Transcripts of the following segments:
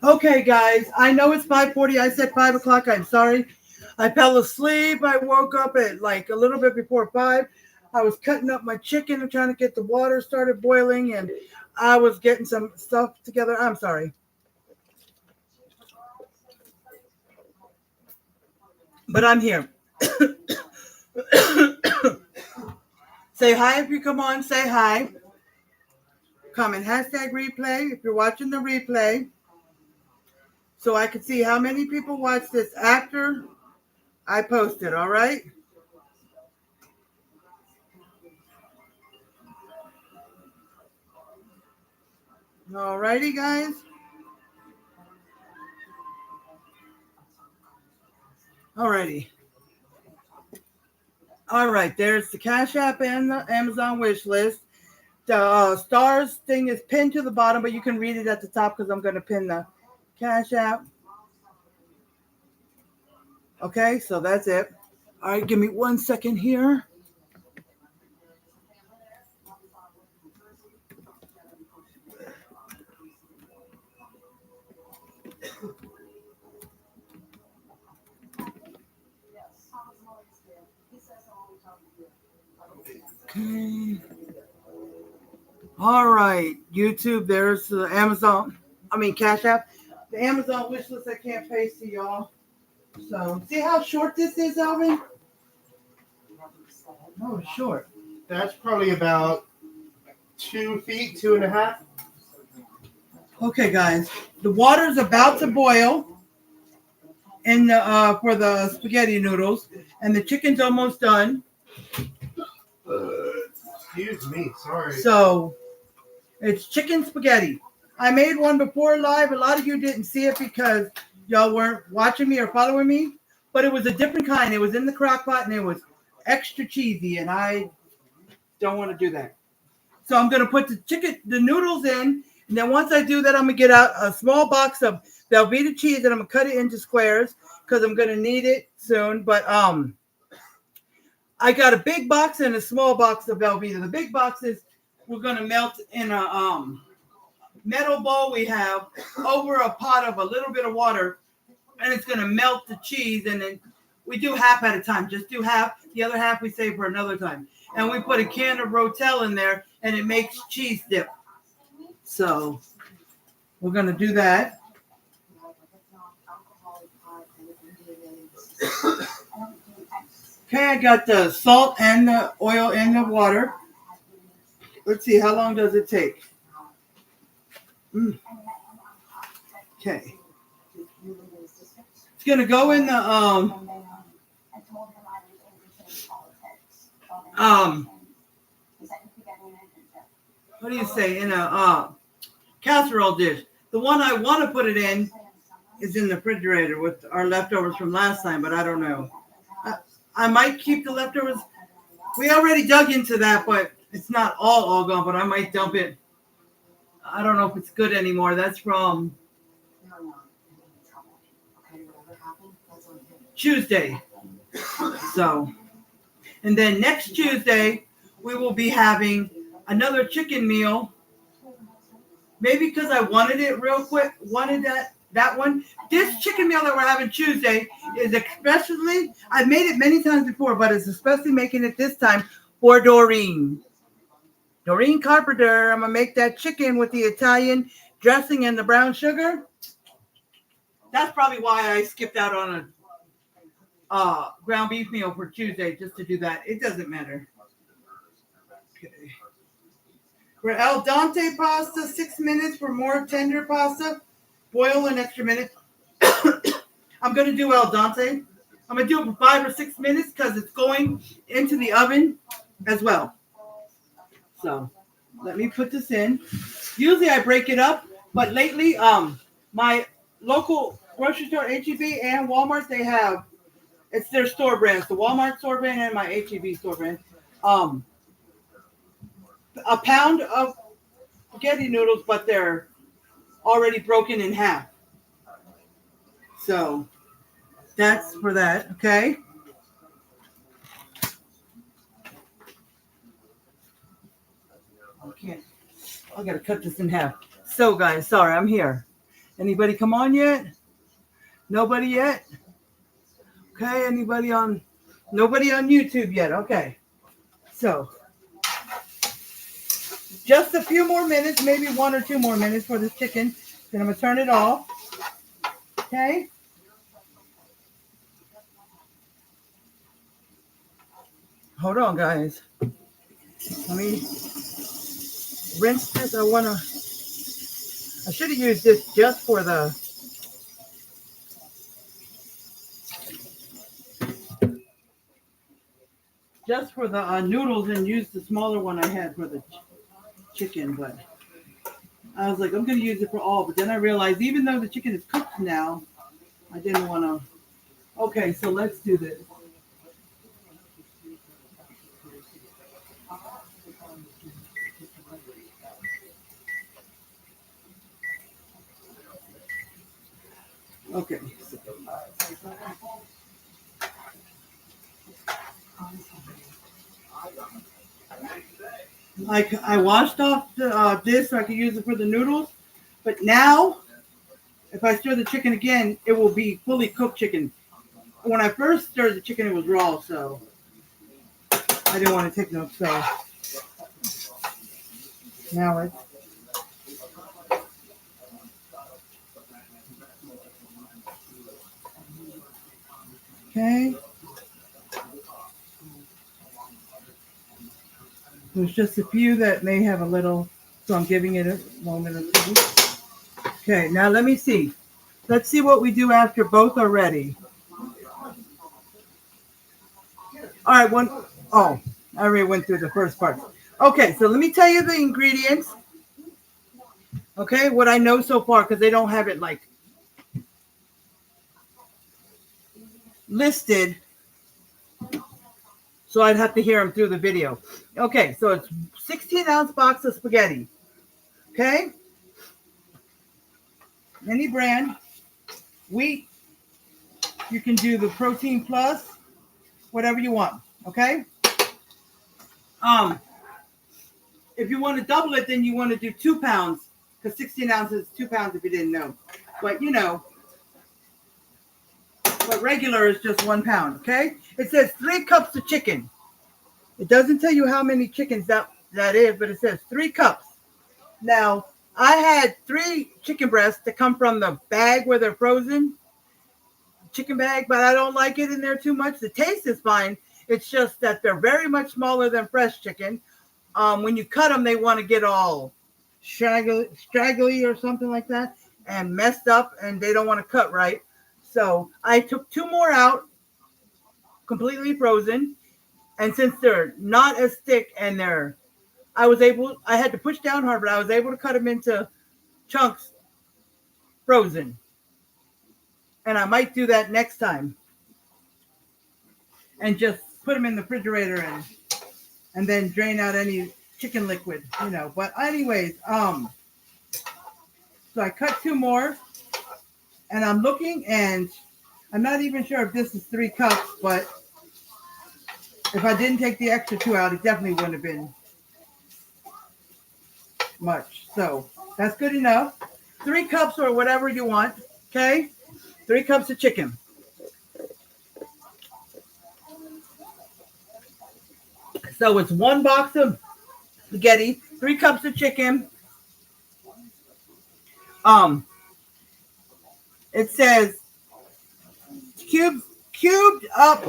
Okay, guys, I know it's 5:40. I said 5 o'clock. I'm sorry. I fell asleep. I woke up at like a little bit before 5. I was cutting up my chicken and trying to get the water started boiling, and I was getting some stuff together. I'm sorry. But I'm here. Say hi if you come on. Say hi. Comment hashtag replay if you're watching the replay so I can see how many people watch this after I post it. All right. All righty, guys. All righty. All right. There's the Cash App and the Amazon wish list. The stars thing is pinned to the bottom, but you can read it at the top because I'm going to pin the Cash App. Okay, so that's it. All right, give me 1 second here. Okay. All right, YouTube. There's the Amazon. I mean, Cash App. The Amazon wish list I can't paste to y'all. So, see how short this is, Alvin? Oh, it's short. That's probably about 2 feet, 2.5. Okay, guys. The water's about to boil in the for the spaghetti noodles, and the chicken's almost done. Excuse me, sorry. So it's chicken spaghetti. I made one before live. A lot of you didn't see it because y'all weren't watching me or following me, but it was a different kind. It was in the crock pot and it was extra cheesy, and I don't want to do that. So I'm gonna put the noodles in, and then once I do that, I'm gonna get out a small box of Velveeta cheese, and I'm gonna cut it into squares because I'm gonna need it soon. But I got a big box and a small box of Velveeta. The big boxes we're gonna melt in a metal bowl we have over a pot of a little bit of water, and it's gonna melt the cheese, and then we do half at a time. Just do half. The other half we save for another time. And we put a can of Rotel in there, and it makes cheese dip. So we're gonna do that. Okay, I got the salt and the oil in the water. Let's see, how long does it take? Okay. It's gonna go in the what do you say, in a casserole dish. The one I want to put it in is in the refrigerator with our leftovers from last time, but I don't know. I might keep the leftovers. We already dug into that, but it's not all gone, but I might dump it. I don't know if it's good anymore. That's from Tuesday. So, and then next Tuesday, we will be having another chicken meal. Maybe because I wanted it real quick, wanted that one. This chicken meal that we're having Tuesday is especially, I've made it many times before, but it's especially making it this time for Doreen. Doreen Carpenter, I'm going to make that chicken with the Italian dressing and the brown sugar. That's probably why I skipped out on a ground beef meal for Tuesday, just to do that. It doesn't matter. Okay. For al dente pasta, 6 minutes. For more tender pasta, boil an extra minute. I'm going to do al dente. I'm going to do it for 5 or 6 minutes because it's going into the oven as well. So let me put this in. Usually I break it up, but lately my local grocery store, H-E-B and Walmart, they have, it's their store brands, the Walmart store brand and my H-E-B store brand. A pound of spaghetti noodles, but they're already broken in half. So that's for that, okay? I gotta cut this in half. So guys, sorry, I'm here. Anybody come on yet? Nobody yet? Okay, nobody on YouTube yet. Okay. So just a few more minutes, maybe 1 or 2 more minutes for this chicken. Then I'm gonna turn it off. Okay. Hold on, guys. Let me rinse this. I should have used this just for the noodles and used the smaller one I had for the chicken, but I was like, I'm going to use it for all. But then I realized even though the chicken is cooked now, I didn't want to. Okay, so let's do this. Okay. Like I washed off this so I could use it for the noodles, but now if I stir the chicken again, it will be fully cooked chicken. When I first stirred the chicken, it was raw, so I didn't want to take no. So now it's okay. There's just a few that may have a little, so I'm giving it a moment or two. Okay, now let me see. Let's see what we do after both are ready. All right, I already went through the first part. Okay, so let me tell you the ingredients. Okay, what I know so far, because they don't have it like listed. So I'd have to hear them through the video. Okay, so it's 16-ounce box of spaghetti. Okay? Any brand. Wheat. You can do the Protein Plus. Whatever you want. Okay? If you want to double it, then you want to do 2 pounds. Because 16 ounces is 2 pounds if you didn't know. But but regular is just 1 pound. Okay? It says 3 cups of chicken. It doesn't tell you how many chickens that is, but it says 3 cups. Now, I had 3 chicken breasts that come from the bag where they're frozen. Chicken bag, but I don't like it in there too much. The taste is fine. It's just that they're very much smaller than fresh chicken. When you cut them, they want to get all straggly or something like that and messed up, and they don't want to cut right. So I took 2 more out, completely frozen. And since they're not as thick and I had to push down hard, but I was able to cut them into chunks frozen. And I might do that next time. And just put them in the refrigerator and then drain out any chicken liquid, But anyways, so I cut 2 more. And I'm looking, and I'm not even sure if this is 3 cups, but if I didn't take the extra 2 out, it definitely wouldn't have been much. So that's good enough. 3 cups or whatever you want. Okay? 3 cups of chicken. So it's 1 box of spaghetti, 3 cups of chicken. It says cubed up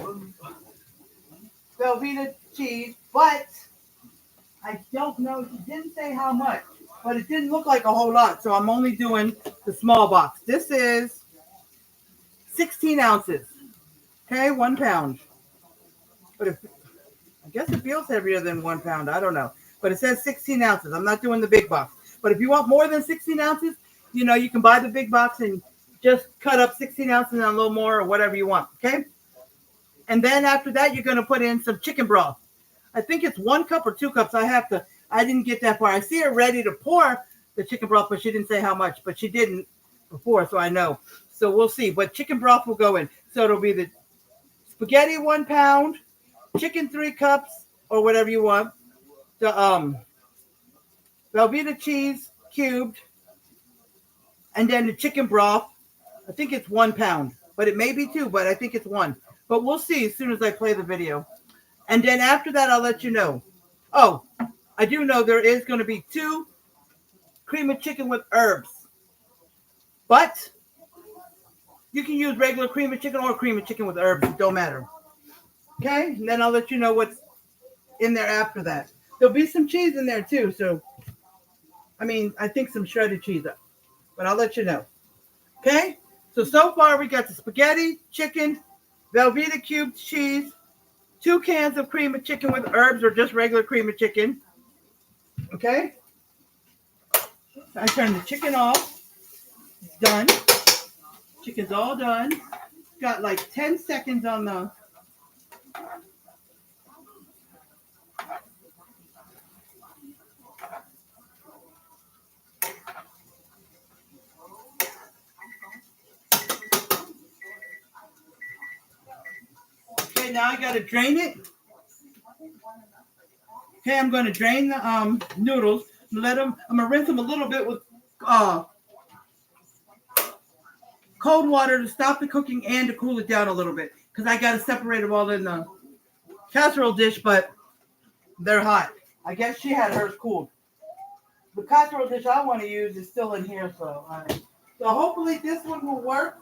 Velveeta cheese, but I don't know. It didn't say how much, but it didn't look like a whole lot. So I'm only doing the small box. This is 16 ounces. Okay, 1 pound. But I guess it feels heavier than 1 pound. I don't know. But it says 16 ounces. I'm not doing the big box. But if you want more than 16 ounces, you can buy the big box and just cut up 16 ounces and a little more or whatever you want. Okay? And then after that, you're going to put in some chicken broth. I think it's 1 cup or 2 cups. I didn't get that far. I see her ready to pour the chicken broth, but she didn't say how much. But she didn't before, so I know. So we'll see. But chicken broth will go in. So it'll be the spaghetti 1 pound, chicken 3 cups, or whatever you want. The Velveeta cheese cubed, And then the chicken broth, I think it's 1 pound, but it may be 2, but I think it's 1. But we'll see as soon as I play the video. And then after that, I'll let you know. Oh, I do know there is going to be 2 cream of chicken with herbs. But you can use regular cream of chicken or cream of chicken with herbs. It don't matter. Okay? And then I'll let you know what's in there after that. There'll be some cheese in there too. So, I mean, I think some shredded cheese. But I'll let you know. Okay? So far we got the spaghetti, chicken, Velveeta cubed cheese, 2 cans of cream of chicken with herbs or just regular cream of chicken. Okay? I turn the chicken off. It's done. Chicken's all done. Got like 10 seconds on the... Okay, now I got to drain it. Okay, I'm going to drain the noodles. I'm going to rinse them a little bit with cold water to stop the cooking and to cool it down a little bit. Because I got to separate them all in the casserole dish, but they're hot. I guess she had hers cooled. The casserole dish I want to use is still in here, so hopefully this one will work.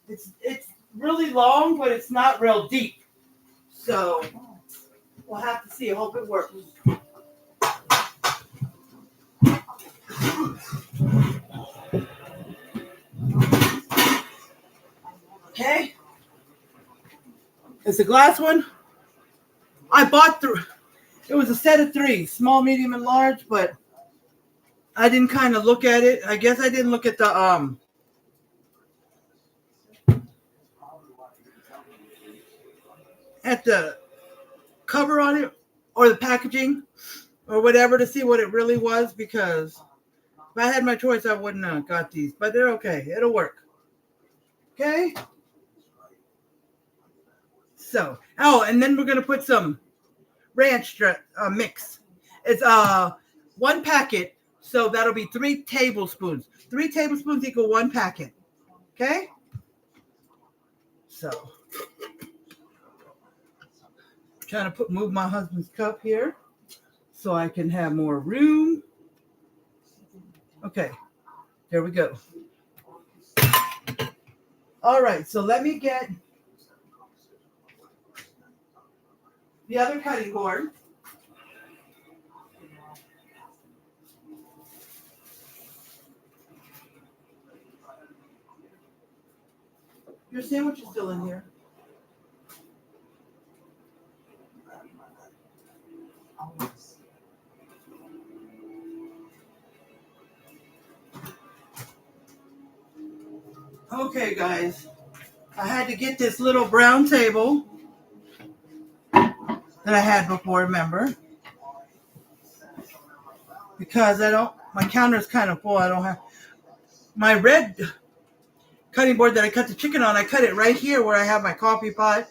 It's really long, but it's not real deep. So we'll have to see. I hope it works. Okay. It's a glass one. I bought it was a set of 3, small, medium, and large, but I didn't kind of look at it. I guess I didn't look at the cover on it or the packaging or whatever to see what it really was, because if I had my choice, I wouldn't have got these, but they're okay. It'll work. Okay. So, and then we're going to put some ranch mix. It's 1 packet, so that'll be 3 tablespoons. 3 tablespoons equal 1 packet. Okay? So, trying to move my husband's cup here so I can have more room. Okay, there we go. All right, so let me get the other cutting board. Your sandwich is still in here. Okay, guys. I had to get this little brown table that I had before, remember? Because my counter is kind of full. I don't have my red cutting board that I cut the chicken on. I cut it right here where I have my coffee pot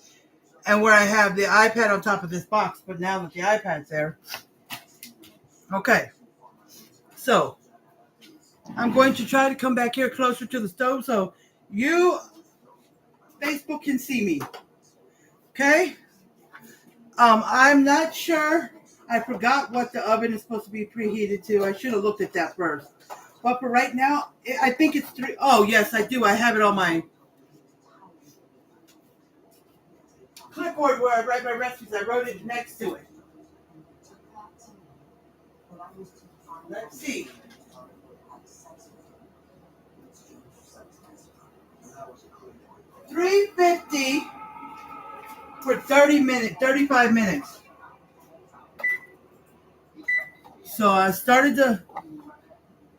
and where I have the iPad on top of this box. But now that the iPad's there. Okay. So I'm going to try to come back here closer to the stove so you, Facebook, can see me. Okay? I'm not sure. I forgot what the oven is supposed to be preheated to. I should have looked at that first. But for right now, I think it's 3. Oh, yes, I do. I have it on my clipboard where I write my recipes. I wrote it next to it. Let's see. 350 for 35 minutes. So I started the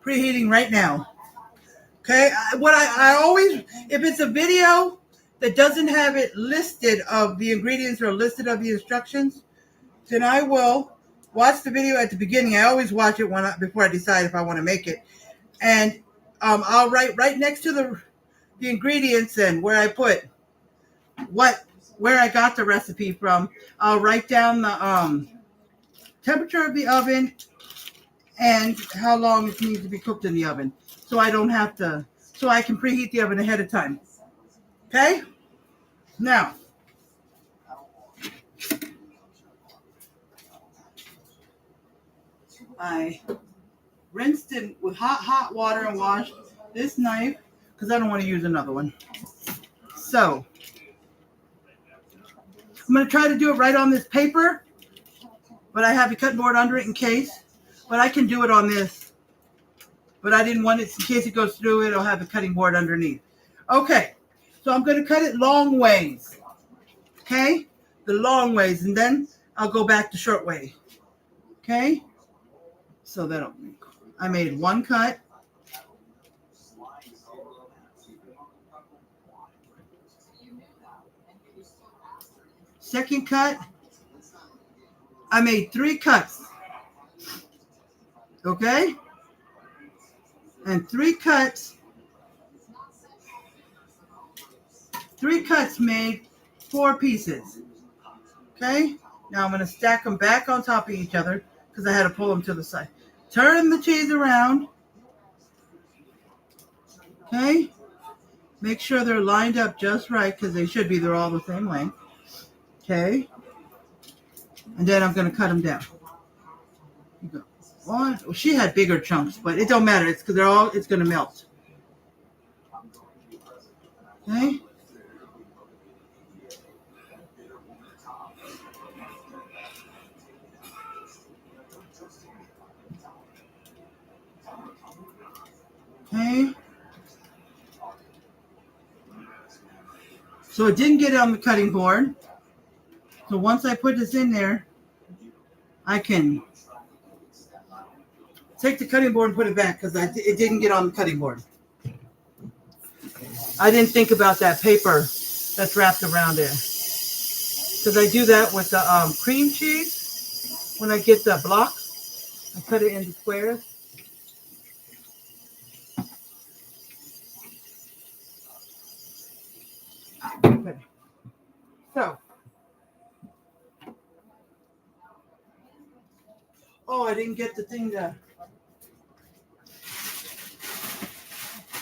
preheating right now. Okay, what I always, if it's a video that doesn't have it listed of the ingredients or listed of the instructions, then I will watch the video at the beginning. I always watch it before I decide if I want to make it. And I'll write right next to the ingredients and where I put where I got the recipe from. I'll write down the temperature of the oven and how long it needs to be cooked in the oven. So I don't have to, so I can preheat the oven ahead of time. Okay? Now, I rinsed it with hot water and washed this knife because I don't want to use another one. So, I'm going to try to do it right on this paper, but I have a cutting board under it in case. But I can do it on this. But I didn't want it in case it goes through it. I'll have a cutting board underneath. Okay, so I'm going to cut it long ways. Okay, the long ways, and then I'll go back to short way. Okay, so that I made one cut. Second cut, I made 3 cuts. Okay, and 3 cuts. 3 cuts made 4 pieces. Okay, now I'm going to stack them back on top of each other because I had to pull them to the side. Turn the cheese around. Okay, make sure they're lined up just right because they should be. They're all the same length. Okay, and then I'm going to cut them down. You go. Well, she had bigger chunks, but it don't matter. It's because it's going to melt. Okay. Okay. So it didn't get on the cutting board. So once I put this in there, I can take the cutting board and put it back because it didn't get on the cutting board. I didn't think about that paper that's wrapped around there. Because I do that with the cream cheese. When I get the blocks, I cut it into squares. Okay. So. Oh, I didn't get the thing to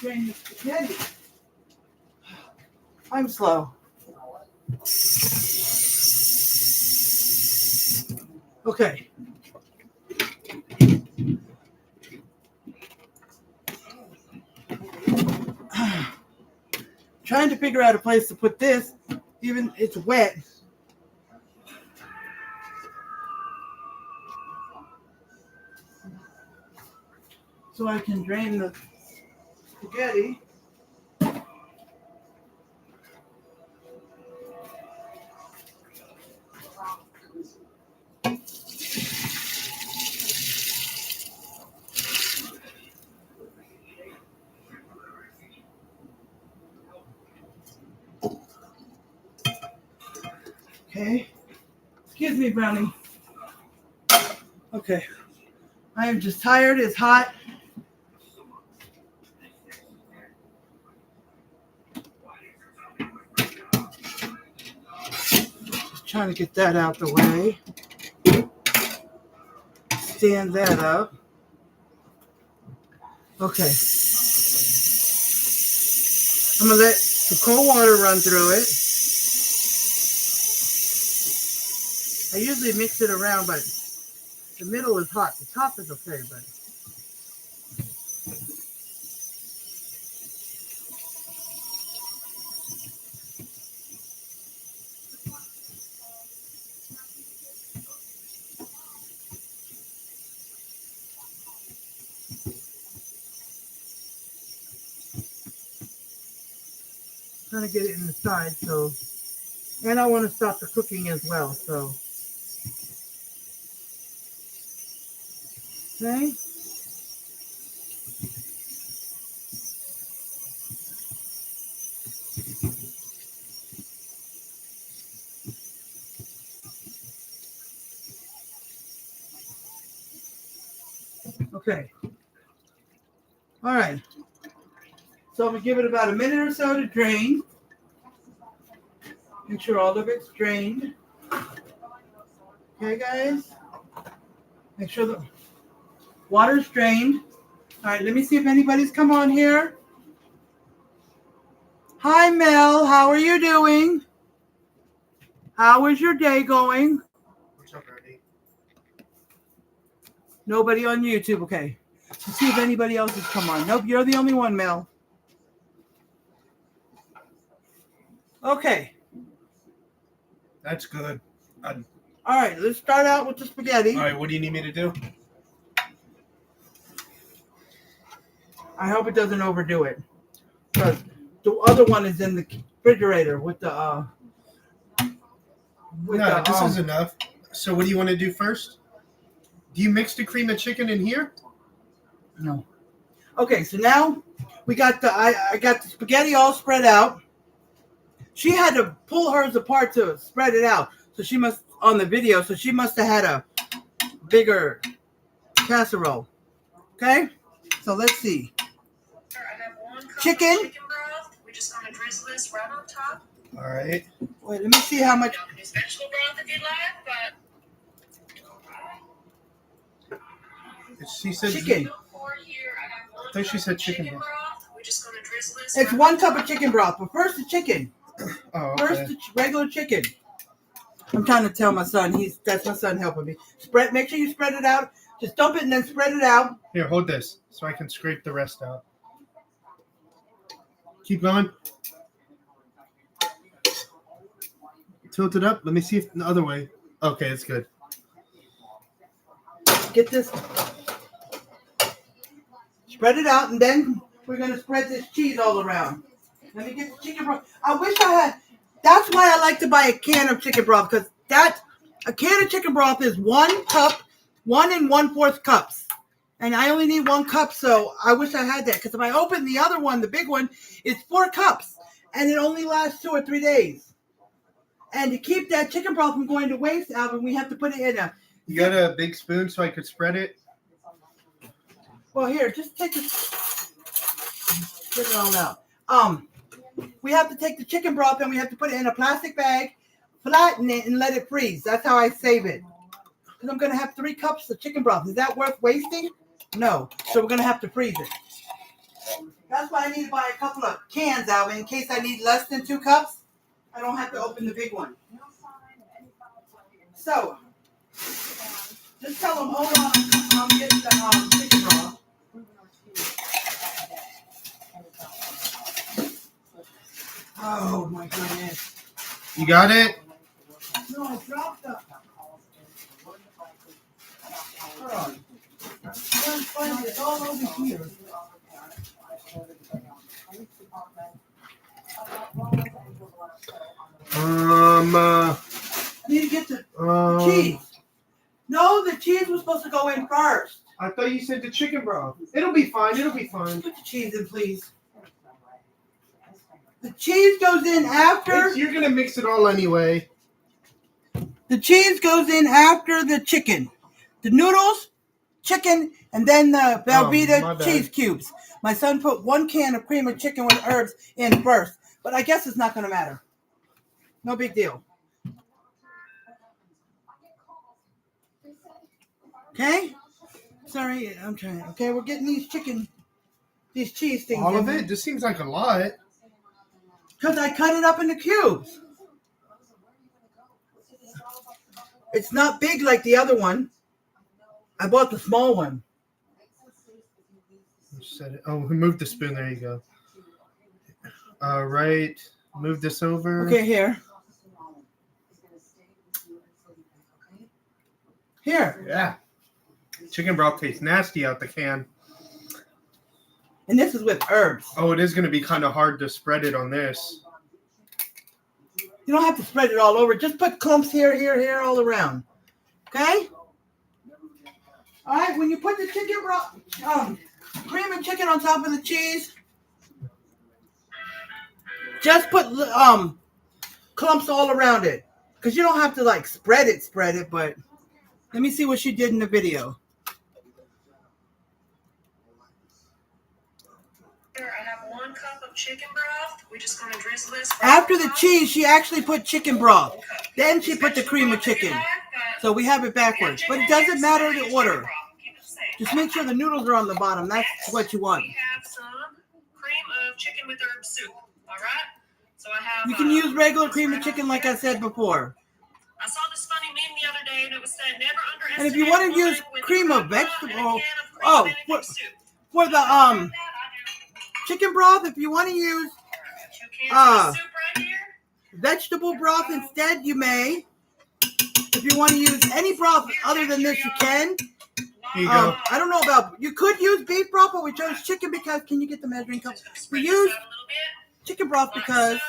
drain the spaghetti. I'm slow. Okay. Trying to figure out a place to put this, even it's wet. So I can drain the spaghetti. Okay. Excuse me, Brownie. Okay. I am just tired. It's hot. Just trying to get that out the way. Stand that up. Okay. I'm going to let the cold water run through it. I usually mix it around, but the middle is hot. The top is okay, but trying to get it in the side. So, and I want to stop the cooking as well. So, okay. Okay. All right. So I'm going to give it about a minute or so to drain. Make sure all of it's drained. Okay, guys? Make sure that Water's drained. All right, let me see if anybody's come on here. Hi, Mel. How are you doing? How is your day going? Nobody on YouTube. Okay. Let's see if anybody else has come on. Nope, you're the only one, Mel. Okay. That's good. All right, let's start out with the spaghetti. All right, what do you need me to do? I hope it doesn't overdo it. Because the other one is in the refrigerator with the This is enough. So what do you want to do first? Do you mix the cream of chicken in here? No. Okay, so now we got I got the spaghetti all spread out. She had to pull hers apart to spread it out. So she must, on the video, so she must have had a bigger casserole. Okay? So let's see. Chicken. We're just going to drizzle this right on top. All right. Wait, let me see how much. You can use vegetable broth if you'd like, but She said chicken. I thought she said chicken broth. We're just going to drizzle this. It's 1 cup of chicken broth, but first the chicken. Oh, okay. First the regular chicken. I'm trying to tell my son. That's my son helping me. Make sure you spread it out. Just dump it and then spread it out. Here, hold this so I can scrape the rest out. Keep going. Tilt it up. Let me see if the other way. Okay, it's good. Get this. Spread it out, and then we're going to spread this cheese all around. Let me get the chicken broth. I wish I had. That's why I like to buy a can of chicken broth, because a can of chicken broth is 1 cup, 1 1/4 cups. And I only need 1 cup, so I wish I had that. Because if I open the other one, the big one, it's 4 cups. And it only lasts 2 or 3 days. And to keep that chicken broth from going to waste, Alvin, we have to put it in a... You got a big spoon so I could spread it? Well, here, just take it. Get it all out. We have to take the chicken broth and we have to put it in a plastic bag, flatten it, and let it freeze. That's how I save it. Because I'm going to have 3 cups of chicken broth. Is that worth wasting? No. So we're going to have to freeze it. That's why I need to buy a couple of cans, Alvin, in case I need less than 2 cups. I don't have to open the big one. So, just tell them, hold on, I'm getting the chicken broth. Oh my goodness. You got it? No, I dropped the. Hold on. I'm trying to find it. It's all over here. I need to get the cheese. No, the cheese was supposed to go in first. I thought you said the chicken broth. It'll be fine. It'll be fine. Put the cheese in, please. The cheese goes in after. You're going to mix it all anyway. The cheese goes in after the chicken. The noodles, chicken, and then the Velveeta cheese cubes. My son put 1 can of cream of chicken with herbs in first. But I guess it's not going to matter. No big deal. Okay? Sorry, I'm trying. Okay, we're getting these cheese things. All of it? This seems like a lot. Because I cut it up into cubes. It's not big like the other one. I bought the small one. Oh, move the spoon. There you go. All right. Move this over. Okay, here. Here. Yeah. Chicken broth tastes nasty out the can. And this is with herbs. Oh, it is going to be kind of hard to spread it on this. You don't have to spread it all over. Just put clumps here, here, here, all around. Okay? All right, when you put the chicken broth, cream and chicken on top of the cheese, just put clumps all around it. Because you don't have to, like, spread it, but let me see what she did in the video. I have 1 cup of chicken broth. We're just going to drizzle this. After the cheese, she actually put chicken broth. Then she put the cream of chicken. So we have it backwards. But it doesn't matter the order. Just make sure the noodles are on the bottom. That's what you want. We have some cream of chicken with herb soup. All right. So I have. You can use regular cream of chicken, like I said before. I saw this funny meme the other day, and it was said never underestimate. And if you want to a woman use with cream of a can vegetable, of cream of soup. for the chicken broth, if you want to use 2 cans of soup right here. vegetable broth instead, you may. If you want to use any broth other than this, you can. Here you go. I don't know about, you could use beef broth, but we chose chicken because, can you get the measuring cup? We use chicken broth because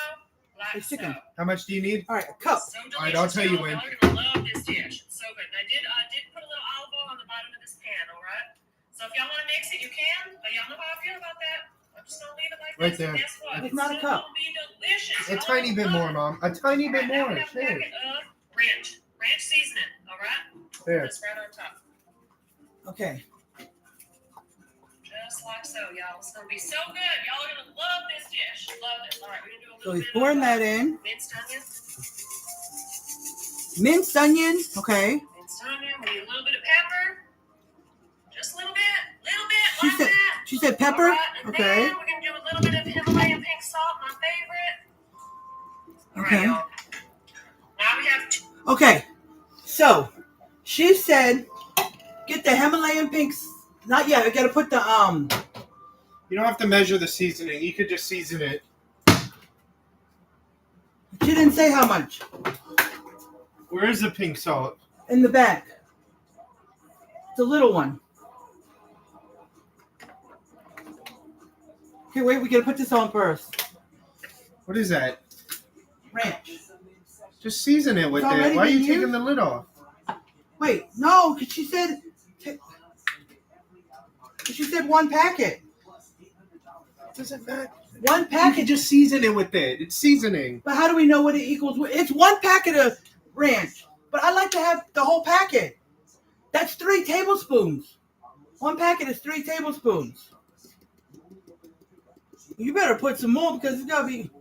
it's chicken. How much do you need? All right, a cup. So All right, I'll tell you when. You're gonna love this dish. It's so good. And I did put a little olive oil on the bottom of this pan. All right. So if y'all want to mix it, you can. But y'all know how I feel about that. I'm just gonna leave it like Right this. there. And guess what? It's not a cup. Gonna be delicious. A tiny bit more, Mom. A tiny bit Now more. we have a Sure. packet of ranch seasoning. All right. There. That's right on top. Okay. Just like so, y'all. It's gonna be so good. Y'all are gonna love this dish. Love this. All right, we're gonna do a So little he's bit pouring of that in. minced onion. Minced onion. Okay. Minced onion. We need a little bit of pepper. Just a little bit. She Like said- that. She said pepper. All right, and Okay. then we're gonna do a little bit of Himalayan pink salt, my favorite. All right, Okay. y'all. Now we have Okay. So she said, get the Himalayan pinks. Not yet. I gotta put the You don't have to measure the seasoning. You could just season it. She didn't say how much. Where is the pink salt? In the back. It's a little one. Okay, wait. We gotta put this on first. What is that? Ranch. Just season it with It's it. already Why are you been taking used? the lid off? Wait, no, because she said. She said one packet. Doesn't matter. One You packet. can just season it with it. It's seasoning. But how do we know what it equals? It's one packet of ranch. But I like to have the whole packet. That's 3 tablespoons. One packet is 3 tablespoons. You better put some more because it's gonna be.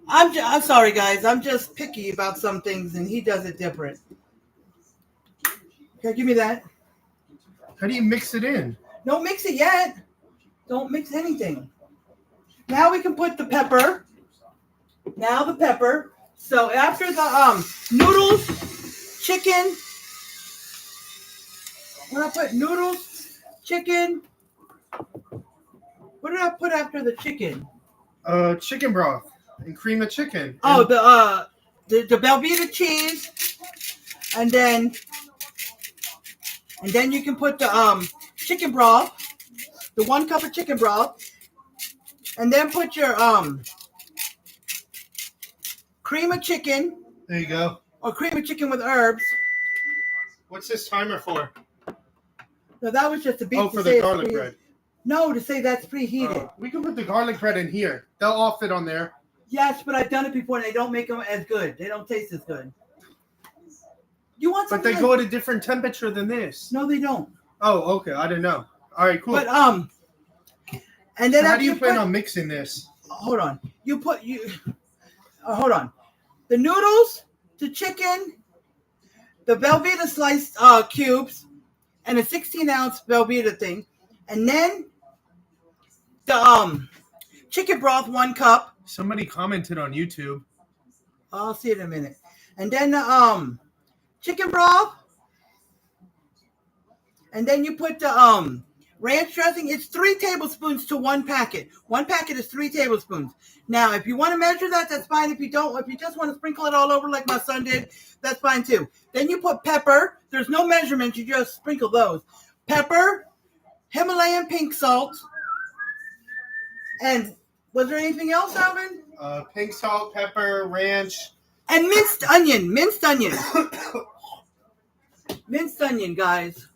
I'm sorry, guys. I'm just picky about some things, and he does it different. Okay, give me that. How do you mix it in? Don't mix it yet. Don't mix anything. Now we can put the pepper. Now the pepper. So after the noodles, chicken. When I put noodles, chicken. What did I put after the chicken? Chicken broth and cream of chicken. Oh, And the Velveeta cheese, and then you can put the chicken broth, the 1 cup of chicken broth, and then put your cream of chicken there you go. or cream of chicken with herbs. What's this timer for? No, that was just a beat. Oh, to for say the it's garlic pre- bread. No, to say that's preheated. We can put the garlic bread in here. They'll all fit on there. Yes, but I've done it before, and they don't make them as good. They don't taste as good. You want But something? they go at a different temperature than this. No, they don't. Oh, okay. I didn't know. All right, cool. But and then So how after do you plan put- on mixing this? Hold on. Hold on. The noodles, the chicken, the Velveeta sliced cubes, and a 16-ounce Velveeta thing, and then the chicken broth 1 cup. Somebody commented on YouTube. I'll see it in a minute. And then the chicken broth, and then you put the ranch dressing. It's 3 tablespoons to 1 packet. 1 packet is 3 tablespoons. Now, if you want to measure that, that's fine. If you don't, if you just want to sprinkle it all over like my son did, that's fine too. Then you put pepper. There's no measurement. You just sprinkle those. Pepper, Himalayan pink salt, and was there anything else, Alvin? Pink salt, pepper, ranch. And minced onion. Minced onion. Minced onion, guys.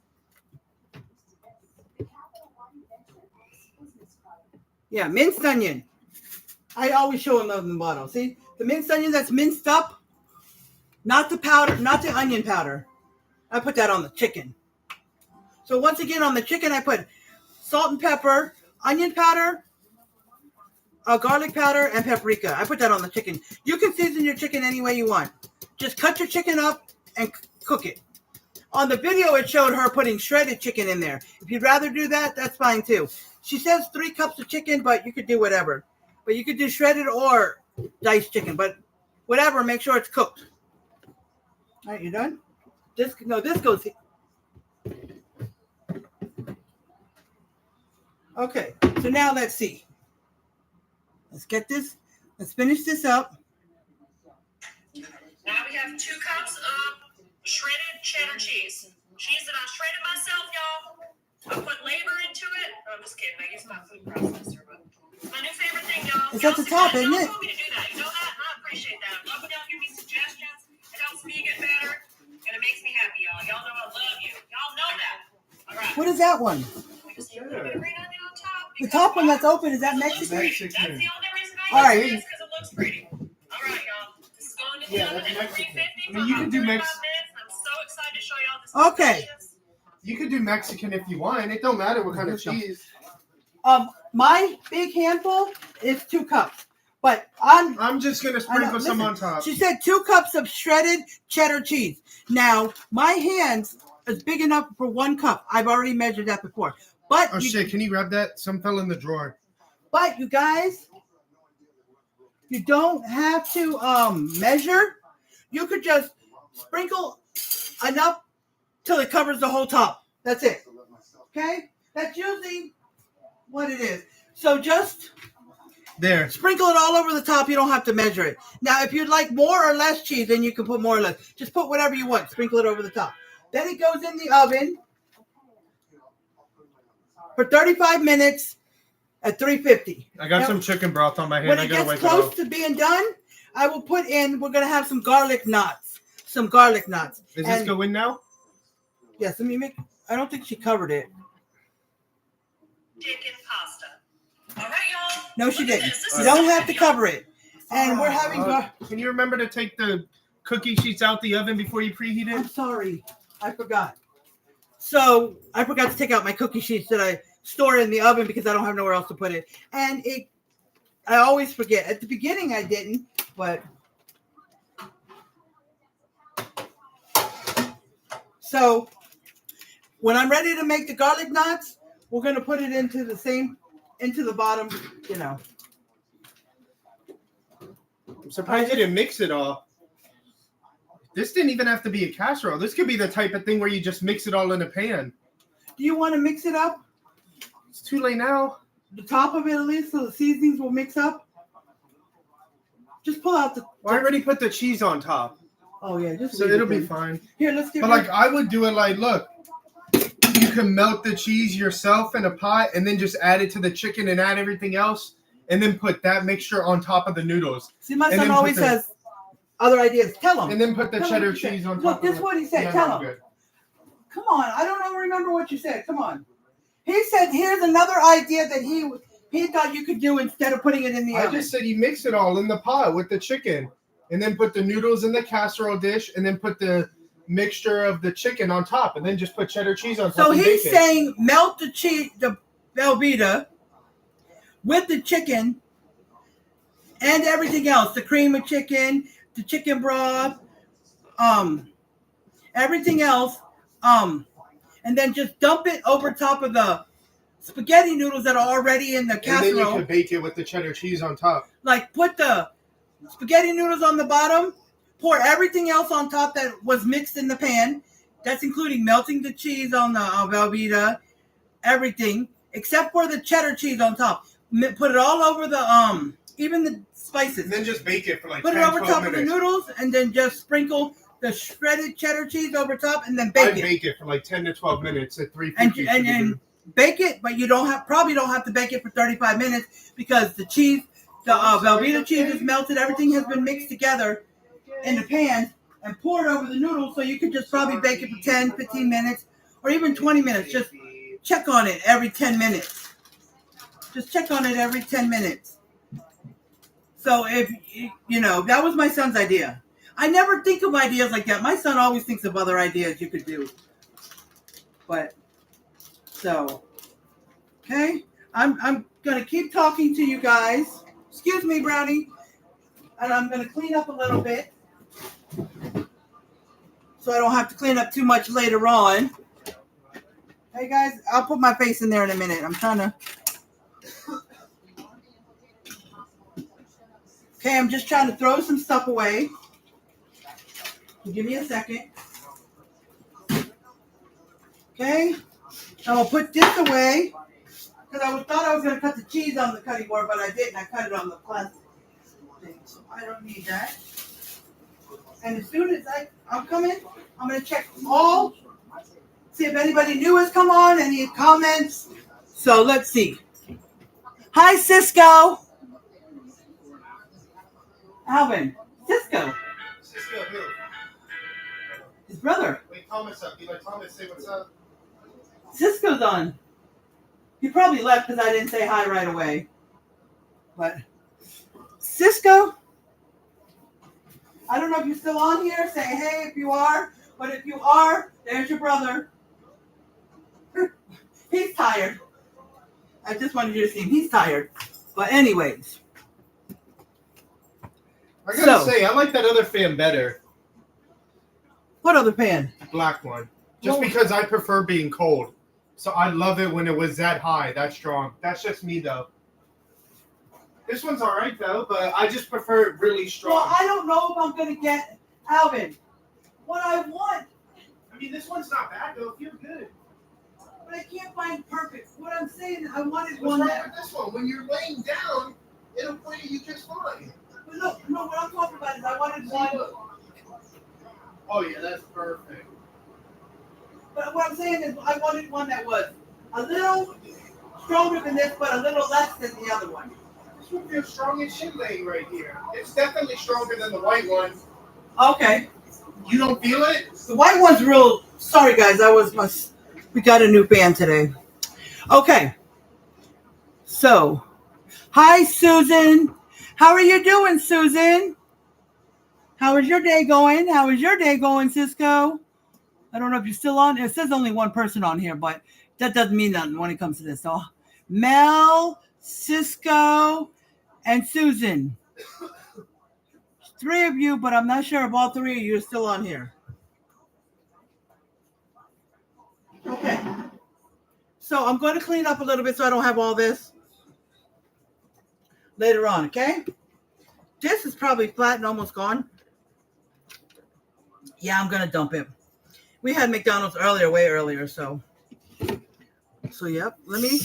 Yeah, minced onion. I always show them those in the bottle. See? The minced onion that's minced up. Not the powder, not the onion powder. I put that on the chicken. So once again, on the chicken, I put salt and pepper, onion powder, garlic powder, and paprika. I put that on the chicken. You can season your chicken any way you want. Just cut your chicken up and cook it. On the video, it showed her putting shredded chicken in there. If you'd rather do that, that's fine too. She says 3 cups of chicken, but you could do whatever. But you could do shredded or diced chicken, but whatever, make sure it's cooked. All right, you done? This goes here. Okay, so now let's see. Let's finish this up. Now we have 2 cups of shredded cheddar cheese. Cheese that I shredded myself, y'all. I put labor into it. Oh, I'm just kidding. I use my food processor, but it's my new favorite thing, y'all. It's at the top, isn't it? Y'all told me to do that. You know that? And I appreciate that. I love when y'all give me suggestions. It helps me get better, and it makes me happy, y'all. Y'all know I love you. Y'all know that. All right. What is that one? We just need a little bit of green onion on top. The top one that's open, is that It looks Mexican? pretty. That's the only reason I All right. use this, because it looks pretty. All right, y'all. This is going to the oven that's at Mexican. 350 I mean, you for can about do 35 Mex- minutes. I'm so excited to show y'all this. Okay. delicious. You could do Mexican if you want. It don't matter what kind of cheese. My big handful is 2 cups, but I'm just gonna sprinkle some on top. She said 2 cups of shredded cheddar cheese. Now my hands is big enough for 1 cup. I've already measured that before. But Oh shit! Can you grab that? Some fell in the drawer. But you guys, you don't have to measure. You could just sprinkle enough till it covers the whole top. That's it. Okay? That's usually what it is. So just There. sprinkle it all over the top. You don't have to measure it. Now, if you'd like more or less cheese, then you can put more or less. Just put whatever you want. Sprinkle it over the top. Then it goes in the oven for 35 minutes at 350. I got Now, some chicken broth on my hand. when I it gotta gets wipe it close off. to being done, I will put in, we're going to have some garlic knots. Some garlic knots. Does this And- go in now? Yes, let me make, I don't think she covered it. Chicken pasta. All right, y'all. No, she Look at didn't. this. This You is don't so have to good, cover it. And we're having, Can you remember to take the cookie sheets out the oven before you preheat I'm it? sorry, I forgot. So I forgot to take out my cookie sheets that I store in the oven because I don't have nowhere else to put it. And I always forget. At the beginning I didn't, but so when I'm ready to make the garlic knots, we're gonna put it into the bottom, you know. I'm surprised you didn't mix it all. This didn't even have to be a casserole. This could be the type of thing where you just mix it all in a pan. Do you want to mix it up? It's too late now. The top of it at least, so the seasonings will mix up. Just pull out the. Well, I already put the cheese on top, Oh yeah, just so leave it it'll be then. fine. Here, let's get. But like, I would do it like, look, you can melt the cheese yourself in a pot and then just add it to the chicken and add everything else, and then put that mixture on top of the noodles, See, my and son then always put the- has other ideas. Tell him. and then put the Tell him cheddar what you said. cheese on Look, top. this of is it. what he said. Yeah, Tell no, him. good. Come on, I don't remember what you said. Come on. He said, "Here's another idea that he thought you could do instead of putting it in the I oven." just said you mix it all in the pot with the chicken, and then put the noodles in the casserole dish, and then put the mixture of the chicken on top, and then just put cheddar cheese on top. So and he's bake it. saying melt the cheese, the Velveeta, with the chicken and everything else, the cream of chicken, the chicken broth, everything else, and then just dump it over top of the spaghetti noodles that are already in the And then you casserole. could bake it with the cheddar cheese on top. Like put the spaghetti noodles on the bottom, pour everything else on top that was mixed in the pan. That's including melting the cheese on the Velveeta, everything except for the cheddar cheese on top. Put it all over the even the spices. And then just bake it for like Put 10, it over 12 top of the minutes. noodles and then just sprinkle the shredded cheddar cheese over top and then I bake it. bake it for like 10 to 12 minutes at 350. And bake it, but you probably don't have to bake it for 35 minutes because the cheese, the Velveeta cheese is melted. Everything has been mixed together in the pan and poured over the noodles. So you could just probably bake it for 10, 15 minutes or even 20 minutes. Just check on it every 10 minutes. Just check on it every 10 minutes. So if, that was my son's idea. I never think of ideas like that. My son always thinks of other ideas you could do. But, so, okay. I'm going to keep talking to you guys. Excuse me, Brownie. And I'm going to clean up a little bit. So so I don't have to clean up too much later on. Hey guys, I'll put my face in there in a minute. I'm trying to. Okay, I'm just trying to throw some stuff away. Give me a second. Okay, I'm gonna put this away because I thought I was gonna cut the cheese on the cutting board, but I didn't. I cut it on the plastic thing, so I don't need that. And as soon as I'm coming, I'm gonna check all, see if anybody new has come on, any comments. So let's see. Hi, Cisco. Alvin, Cisco, Cisco who? his brother. Wait, Thomas up. You let Thomas say what's up? Cisco's on. He probably left because I didn't say hi right away. But Cisco, I don't know if you're still on here. Say hey if you are. But if you are, there's your brother. He's tired. I just wanted you to see him. He's tired. But anyways. I gotta say, I like that other fan better. What other pan? Black one. Just Well- because I prefer being cold. So I love it when it was that high, that strong. That's just me though. This one's alright though, but I just prefer it really Well, strong. I don't know if I'm going to get Alvin. What I want, I mean, this one's not bad though. It feels good. but I can't find perfect. What I'm saying, I wanted What's one wrong that. with this one? When you're laying down, it'll play you just fine. But look, no, what I'm talking about is I wanted one. Oh yeah, that's perfect. But what I'm saying is I wanted one that was a little stronger than this, but a little less than the other one. This one feels strong as shit laying right here. It's definitely stronger than the white one. Okay. You don't feel it? The white one's real. Sorry, guys. We got a new band today. Okay. So, hi, Susan. How are you doing, Susan? How is your day going? How is your day going, Cisco? I don't know if you're still on. It says only one person on here, but that doesn't mean nothing when it comes to this. So, Mel, Cisco, and Susan. 3 of you, but I'm not sure if all 3 of you are still on here. Okay. So I'm going to clean up a little bit so I don't have all this later on, okay? This is probably flat and almost gone. Yeah, I'm going to dump it. We had McDonald's earlier, way earlier, so yep. Let me.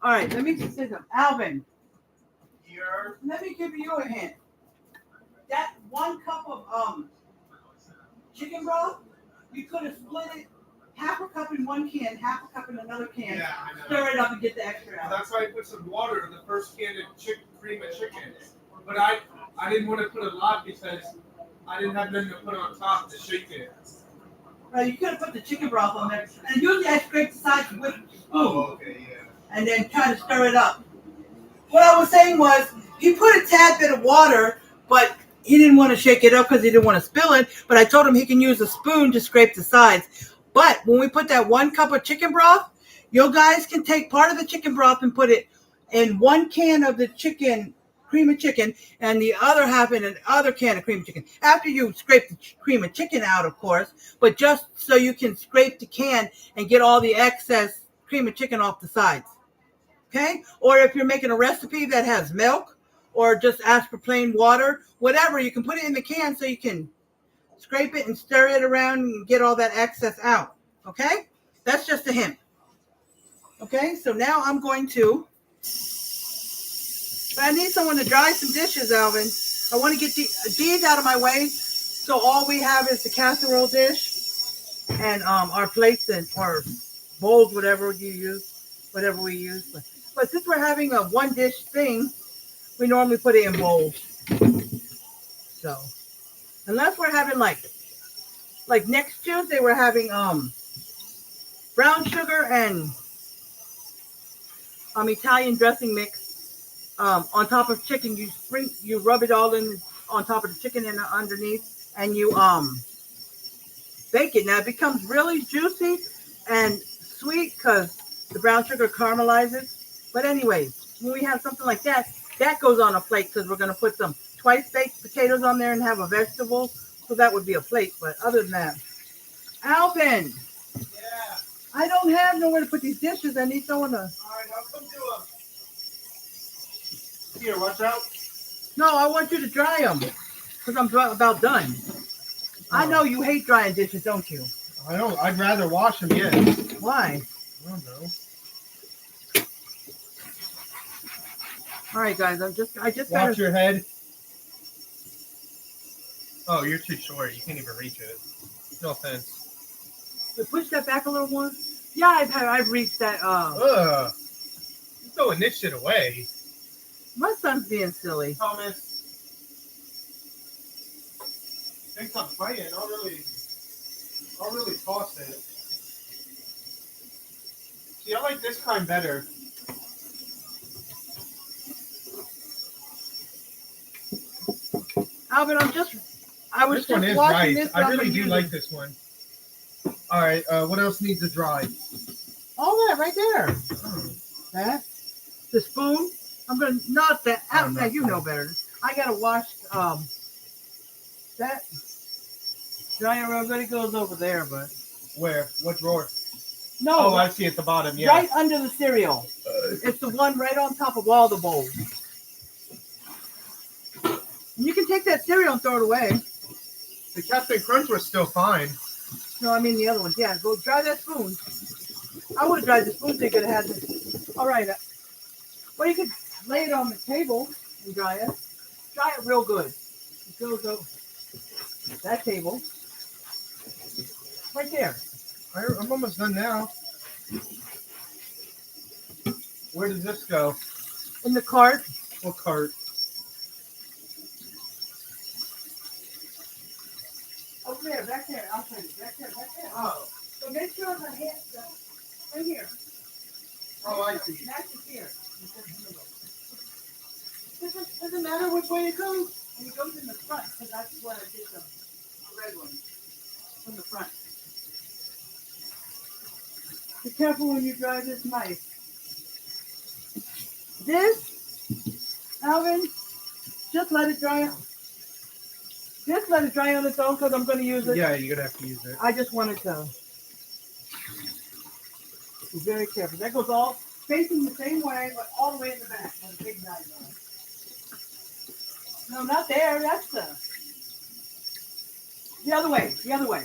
All right, let me just say something. Alvin, Here. let me give you a hint. That 1 cup of chicken broth, you could have split it half a cup in one can, half a cup in another can. Yeah, I know. Stir it up and get the extra out. That's why I put some water in the first can of cream of chicken. But I didn't want to put a lot because I didn't have nothing to put on top to shake it. Right, you could have put the chicken broth on there. And usually I scrape the sides with a spoon Okay, yeah. and then try to stir it up. What I was saying was, he put a tad bit of water, but he didn't want to shake it up because he didn't want to spill it. But I told him he can use a spoon to scrape the sides. But when we put that 1 cup of chicken broth, you guys can take part of the chicken broth and put it in 1 can of the chicken, cream of chicken, and the other half in another can of cream of chicken. After you scrape the cream of chicken out, of course, but just so you can scrape the can and get all the excess cream of chicken off the sides. Okay? Or if you're making a recipe that has milk, or just ask for plain water, whatever, you can put it in the can so you can scrape it and stir it around and get all that excess out. Okay? That's just a hint. Okay? So now I'm going to, but I need someone to dry some dishes, Alvin. I want to get these out of my way. So all we have is the casserole dish and our plates and our bowls, whatever we use. But since we're having a 1 dish thing, we normally put it in bowls. So, unless we're having like next Tuesday, we're having brown sugar and Italian dressing mix on top of chicken. You rub it all in on top of the chicken and underneath, and you bake it. Now it becomes really juicy and sweet because the brown sugar caramelizes. But anyways, when we have something like that, that goes on a plate because we're going to put some twice baked potatoes on there and have a vegetable. So that would be a plate. But other than that, Alvin, Yeah. I don't have nowhere to put these dishes. I need someone to. All right, I'll come to them. Here, watch out. No, I want you to dry them because I'm about done. I know you hate drying dishes, don't you? I don't. I'd rather wash them. Yeah. Why? I don't know. All right, guys. I just Watch gotta. your head. Oh, you're too short. You can't even reach it. No offense. Push that back a little more. Yeah, I've reached that. Ugh. You're throwing this shit away. My son's being silly. Thomas. Thanks I'm playing. I'll really toss it. See, I like this kind better. Alvin, I was This one just is watching nice. this. I really do like this one. All right, what else needs to dry? All that right there. Oh. That. The spoon. I'm gonna not that. Oh, Now you know better. I gotta wash that. Dryer rug. It goes over there, but Where? What drawer? no. Oh, I see at the bottom. Yeah. Right under the cereal. It's the one right on top of all the bowls. And you can take that cereal and throw it away. The Captain Crunch was still fine. No, I mean the other ones. Yeah, go dry that spoon. I would have dried the spoon so you could have had this. All right. Well, you could lay it on the table and dry it. Dry it real good. It goes over that table. Right there. I'm almost done now. Where does this go? In the cart. What cart? Over there, back there. I'll show you. Back there. Oh. So make sure the hand, right here. Oh, I see. That's it here. Doesn't matter which way it goes. And it goes in the front, because that's what I did the red one. From the front. Be careful when you dry this knife. This, Alvin, just let it dry. Just let it dry on its own because I'm going to use it. Yeah, you're gonna have to use it. I just wanted to be very careful. That goes all facing the same way, but all the way in the back on the big knife. No, not there. That's the other way. The other way.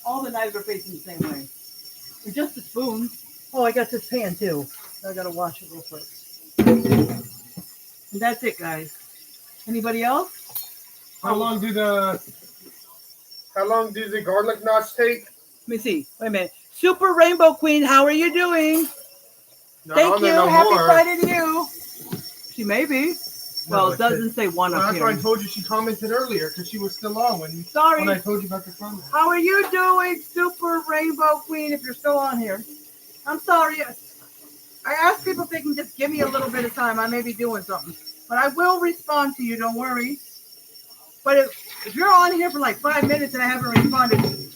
All the knives are facing the same way. And just the spoon. Oh, I got this pan too. I gotta wash it real quick. And that's it, guys. Anybody else? How long do the garlic knots take? Let me see. Wait a minute. Super Rainbow Queen, how are you doing? Not Thank on there you. no Happy more. Friday to you. She may be. Well, No, it doesn't say one Well, up that's here. why I told you she commented earlier because she was still on when Sorry. I told you about the comment. How are you doing, Super Rainbow Queen, if you're still on here? I'm sorry. I asked people if they can just give me a little bit of time. I may be doing something. But I will respond to you, don't worry. But if you're on here for like 5 minutes and I haven't responded,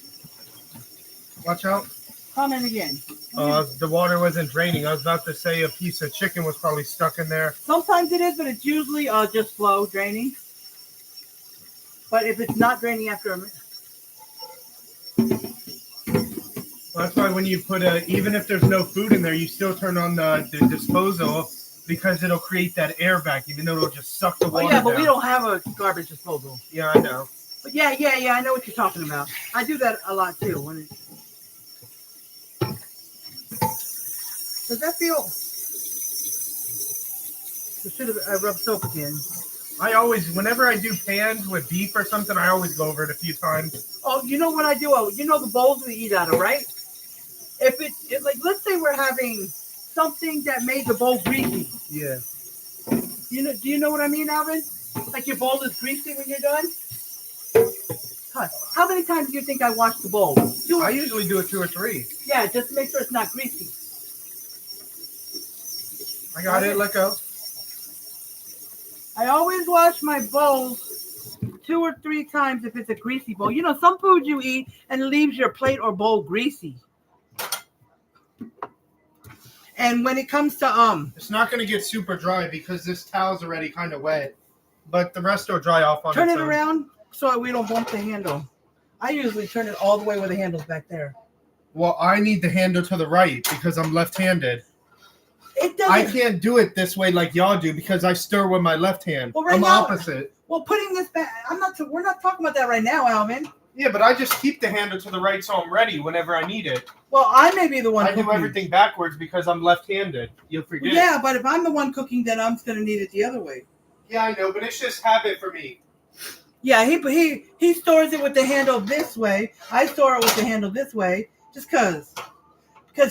Watch out. comment again. The water wasn't draining. I was about to say a piece of chicken was probably stuck in there. Sometimes it is, but it's usually just flow draining. But if it's not draining after a minute. Well, that's why when you put even if there's no food in there, you still turn on the disposal because it'll create that air vac, even though it'll just suck the water Oh, yeah, but down. we don't have a garbage disposal. Yeah, I know. But yeah, I know what you're talking about. I do that a lot too. When it does that feel? I rubbed soap again. I always, whenever I do pans with beef or something, I always go over it a few times. Oh, you know what I do? Oh, you know the bowls we eat out of, right? If it's like, let's say we're having something that made the bowl greasy. Yeah. Do you know what I mean, Alvin? Like your bowl is greasy when you're done. How many times do you think I wash the bowl? I usually do it 2 or 3. Yeah, just to make sure it's not greasy. I got it. Let go. I always wash my bowls 2 or 3 times if it's a greasy bowl. You know, some food you eat and it leaves your plate or bowl greasy. And when it comes to It's not going to get super dry because this towel's already kind of wet. But the rest will dry off on turn its it own. around so we don't bump the handle. I usually turn it all the way where the handle's back there. Well, I need the handle to the right because I'm left-handed. It I doesn't. can't do it this way like y'all do because I stir with my left hand. Well, right I'm now- opposite. Well, putting this back, we're not talking about that right now, Alvin. Yeah, but I just keep the handle to the right so I'm ready whenever I need it. Well, I may be the one I cooking. do everything backwards because I'm left-handed. You'll forget. Yeah, but if I'm the one cooking, then I'm going to need it the other way. Yeah, I know, but it's just habit for me. Yeah, he stores it with the handle this way. I store it with the handle this way, just because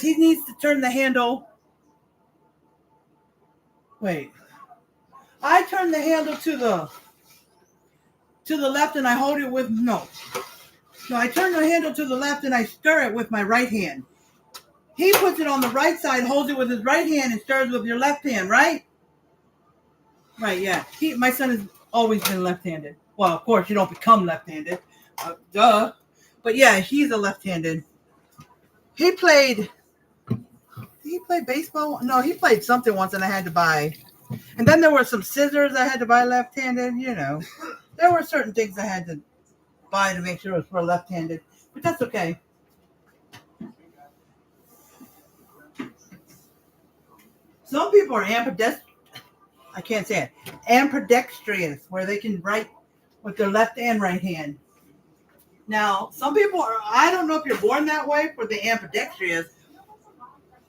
he needs to turn the handle. Wait, I turn the handle to the left, and I hold it with no. I turn the handle to the left, and I stir it with my right hand. He puts it on the right side, holds it with his right hand, and stirs with your left hand, right? Right, yeah. My son has always been left-handed. Well, of course, you don't become left-handed. Duh. But yeah, he's a left-handed. He played baseball? No, he played something once and I had to buy. And then there were some scissors I had to buy left-handed, you know. There were certain things I had to buy to make sure it was for left-handed. But that's okay. Some people are ambidextrous. I can't say it. Ambidextrous, where they can write with their left and right hand. Now, some people are, I don't know if you're born that way for the ambidextrous,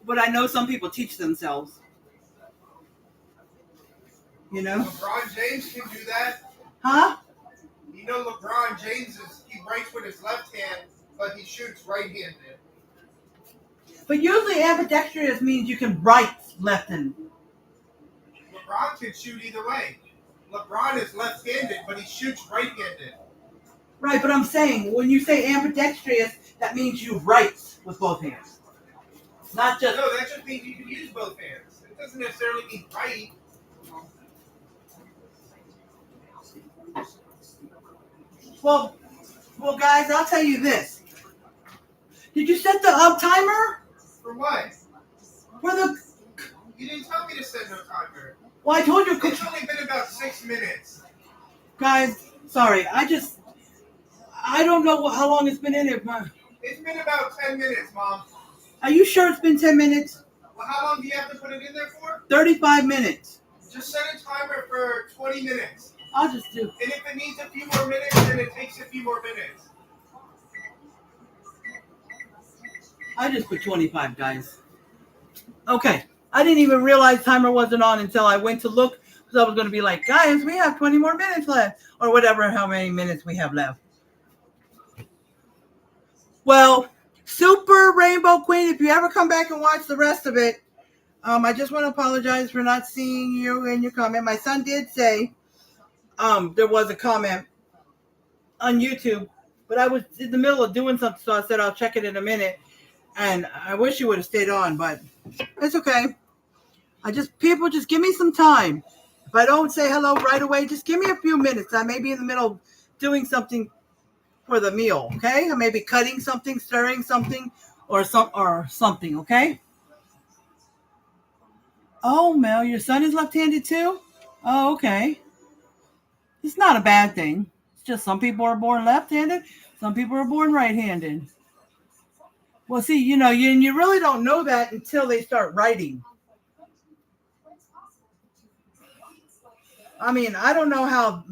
but I know some people teach themselves. You know? LeBron James can do that. Huh? You know LeBron James he writes with his left hand, but he shoots right-handed. But usually ambidextrous means you can write left and LeBron can shoot either way. LeBron is left-handed, but he shoots right-handed. right, but I'm saying when you say ambidextrous, that means you write with both hands. Not just No, that just means you can use both hands. It doesn't necessarily mean right. well guys, I'll tell you this. Did you set the timer? For what? For the You didn't tell me to set no timer. well, I told you, It's only been about 6 minutes. guys. Sorry, I don't know how long it's been in it. It's been about 10 minutes, Mom. Are you sure it's been 10 minutes? Well, how long do you have to put it in there for? 35 minutes. Just set a timer for 20 minutes. I'll just do. And if it needs a few more minutes, then it takes a few more minutes. I just put 25, guys. Okay. I didn't even realize timer wasn't on until I went to look, because I was going to be like, guys, we have 20 more minutes left, or whatever, how many minutes we have left. Well, Super Rainbow Queen, if you ever come back and watch the rest of it, I just want to apologize for not seeing you in your comment. My son did say there was a comment on YouTube, but I was in the middle of doing something, so I said I'll check it in a minute. And I wish you would have stayed on, but it's okay. People just give me some time. If I don't say hello right away, just give me a few minutes. I may be in the middle of doing something for the meal, okay? I may be cutting something, stirring something, or something, okay? Oh, Mel, your son is left-handed too? Oh, okay. It's not a bad thing. It's just some people are born left-handed, some people are born right-handed. Well, see, you really don't know that until they start writing. I mean, I don't know how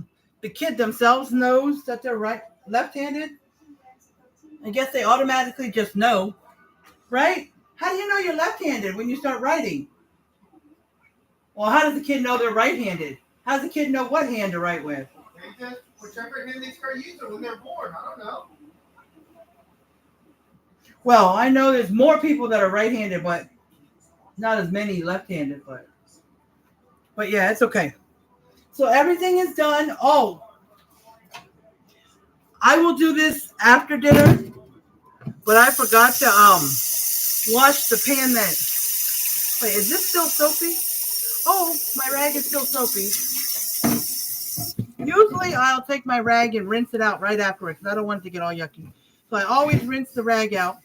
the kid themselves knows that they're left-handed. I guess they automatically just know, right? How do you know you're left-handed when you start writing? Well, how does the kid know they're right-handed? How does the kid know what hand to write with? They just, whichever hand they start using when they're born. I don't know. Well, I know there's more people that are right-handed, but not as many left-handed. But yeah, it's okay. So everything is done. Oh, I will do this after dinner, but I forgot to wash the pan that. Wait, is this still soapy? Oh, my rag is still soapy. Usually I'll take my rag and rinse it out right afterwards because I don't want it to get all yucky. So I always rinse the rag out.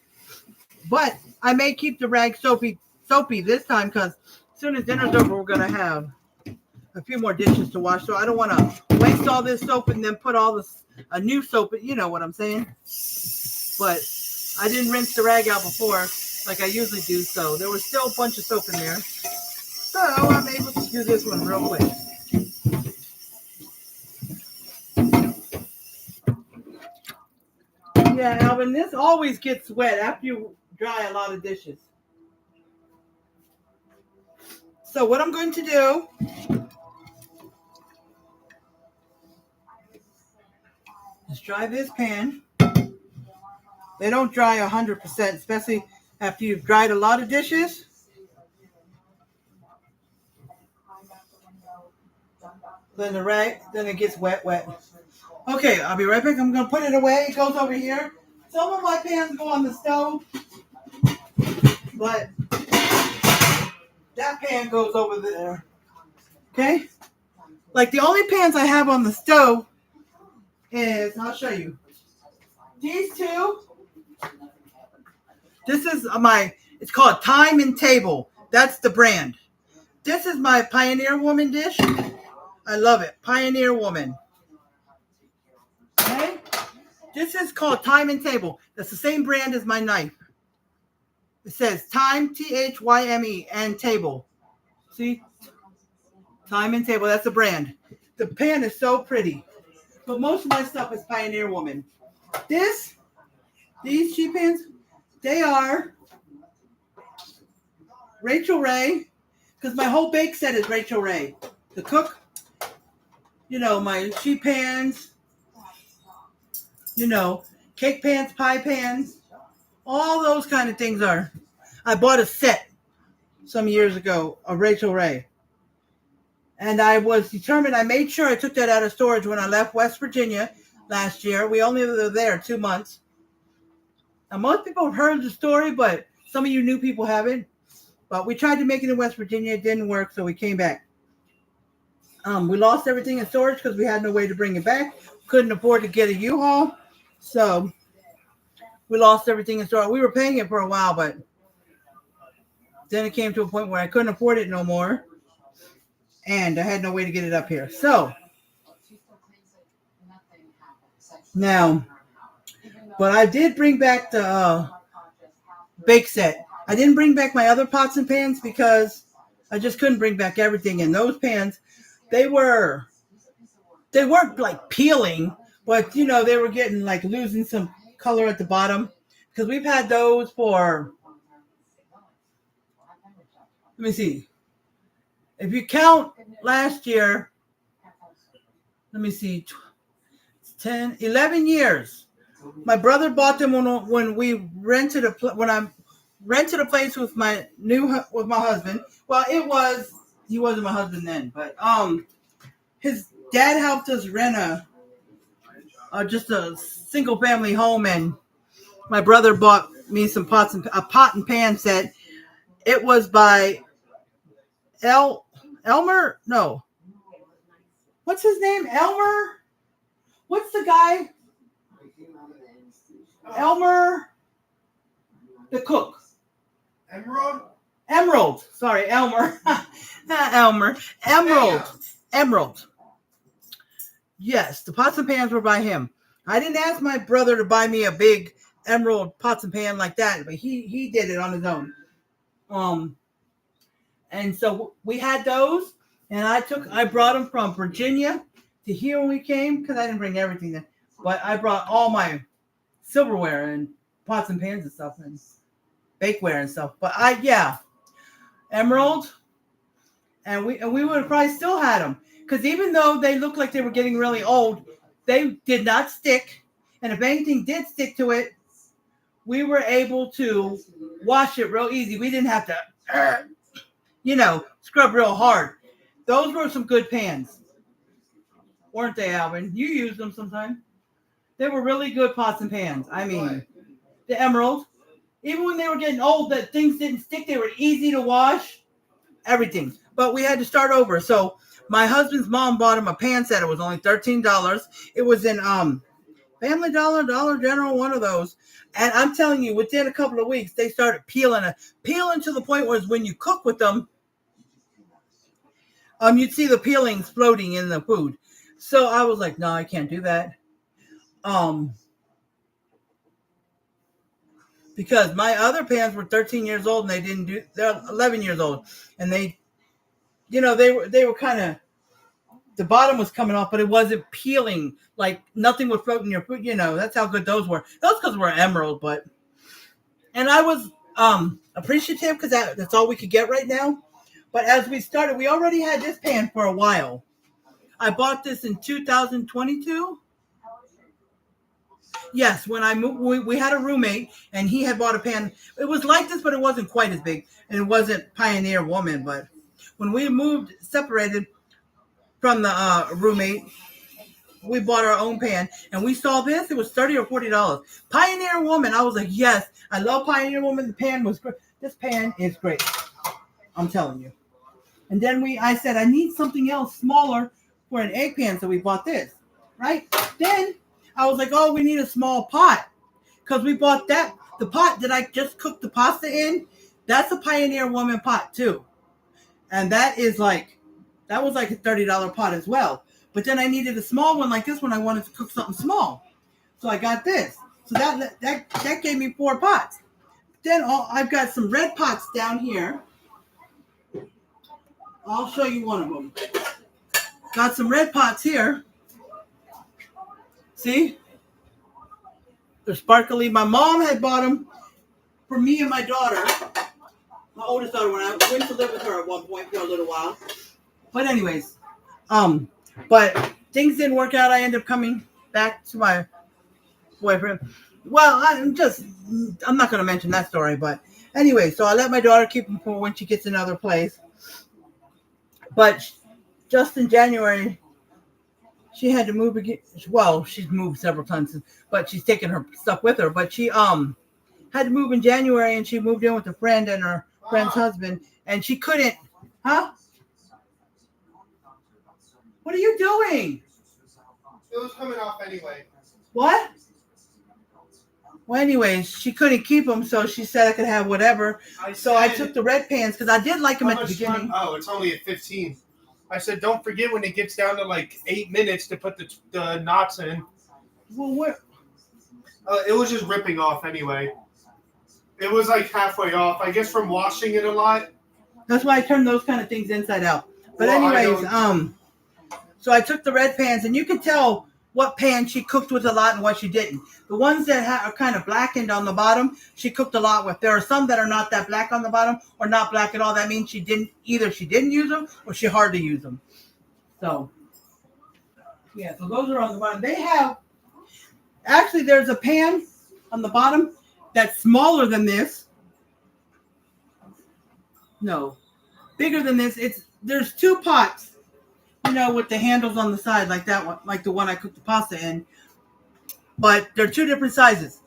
But I may keep the rag soapy soapy this time because as soon as dinner's over, we're gonna have a few more dishes to wash. So I don't want to waste all this soap and then put all this a new soap. You know what I'm saying? But I didn't rinse the rag out before like I usually do, so there was still a bunch of soap in there. So I'm able to do this one real quick. Yeah, Alvin, this always gets wet after you dry a lot of dishes. So what I'm going to do is dry this pan. They don't dry 100%, especially after you've dried a lot of dishes. Then it gets wet. Okay, I'll be right back. I'm gonna put it away. It goes over here. Some of my pans go on the stove, but that pan goes over there. Okay? Like the only pans I have on the stove is, I'll show you. These two. This is it's called Time and Table. That's the brand. This is my Pioneer Woman dish. I love it. Pioneer Woman. Okay? This is called Time and Table. That's the same brand as my knife. It says Time, T-H-Y-M-E, and Table. See? Time and Table. That's the brand. The pan is so pretty. But most of my stuff is Pioneer Woman. These cheap pans, they are Rachel Ray, because my whole bake set is Rachel Ray. The cook, my sheet pans, cake pans, pie pans, all those kind of things are. I bought a set some years ago of Rachel Ray. And I was determined, I made sure I took that out of storage when I left West Virginia last year. We only were there 2 months. Now, most people have heard the story, but some of you new people haven't. But we tried to make it in West Virginia. It didn't work, so we came back. We lost everything in storage because we had no way to bring it back. Couldn't afford to get a U-Haul. So we lost everything in storage. We were paying it for a while, but then it came to a point where I couldn't afford it no more. And I had no way to get it up here. So now, but I did bring back the bake set. I didn't bring back my other pots and pans because I just couldn't bring back everything. And those pans, they weren't like peeling, but they were getting like losing some color at the bottom because we've had those for, let me see. If you count last year, let me see, 10, 11 years. My brother bought them when I rented a place with my husband. Well, he wasn't my husband then, but his dad helped us rent just a single family home, and my brother bought me some a pot and pan set. It was by Elmer? No. What's his name? Elmer? What's the guy? Elmer, the cook. Emerald. Sorry, Elmer. Not Elmer. Emerald. Yes, the pots and pans were by him. I didn't ask my brother to buy me a big emerald pots and pan like that, but he did it on his own. And so we had those, and I brought them from Virginia to here when we came, because I didn't bring everything there, but I brought all my silverware and pots and pans and stuff and bakeware and stuff. But Emerald, and we would have probably still had them, because even though they looked like they were getting really old, they did not stick, and if anything did stick to it, we were able to wash it real easy. We didn't have to scrub real hard. Those were some good pans, weren't they, Alvin? You used them sometime. They were really good pots and pans. I mean, the Emerald, even when they were getting old, that things didn't stick. They were easy to wash, everything. But we had to start over. So my husband's mom bought him a pan set. It was only $13. It was in Family Dollar, Dollar General, one of those. And I'm telling you, within a couple of weeks, they started peeling to the point where when you cook with them, you'd see the peelings floating in the food. So I was like, no, I can't do that. Because my other pans were 13 years old and they're 11 years old. And they were kind of, the bottom was coming off, but it wasn't peeling. Like nothing would float in your food. That's how good those were. Those because were emerald, and I was appreciative because that's all we could get right now. But as we started, we already had this pan for a while. I bought this in 2022. Yes, when I moved, we had a roommate, and he had bought a pan. It was like this, but it wasn't quite as big, and it wasn't Pioneer Woman. But when we separated from the roommate, we bought our own pan, and we saw this. It was $30 or $40. Pioneer Woman. I was like, yes, I love Pioneer Woman. The pan was great. This pan is great. I'm telling you. And then I said, I need something else smaller for an egg pan, so we bought this, right? Then I was like, oh, we need a small pot, because we bought the pot that I just cooked the pasta in. That's a Pioneer Woman pot too, and that was like a $30 pot as well. But then I needed a small one like this when I wanted to cook something small, so I got this. So that gave me 4 pots. Then I've got some red pots down here. I'll show you one of them. Got some red pots here. See? They're sparkly. My mom had bought them for me and my daughter. My oldest daughter, when I went to live with her at one point for a little while. But anyways, but things didn't work out. I ended up coming back to my boyfriend. Well, I'm not going to mention that story, but anyway, so I let my daughter keep them for when she gets another place. But just in January, she had to move again. Well, she's moved several times, but she's taken her stuff with her. But she had to move in January, and she moved in with a friend and her friend's husband, and she couldn't. Huh? What are you doing? It was coming off anyway. What? Well, anyways, she couldn't keep them, so she said I could have whatever. I took the red pans because I did like them at the beginning. It's only at 15. I said, don't forget when it gets down to like 8 minutes to put the knots in. Well, what? It was just ripping off anyway. It was like halfway off, I guess, from washing it a lot. That's why I turned those kind of things inside out. But anyways, so I took the red pans, and you can tell what pan she cooked with a lot and what she didn't. The ones that are kind of blackened on the bottom, she cooked a lot with. There are some that are not that black on the bottom or not black at all. That means she didn't use them or she hardly used them. So, yeah, so those are on the bottom. There's a pan on the bottom that's smaller than this. No, bigger than this. There's 2 pots. With the handles on the side like that one, like the one I cooked the pasta in. But they're 2 different sizes.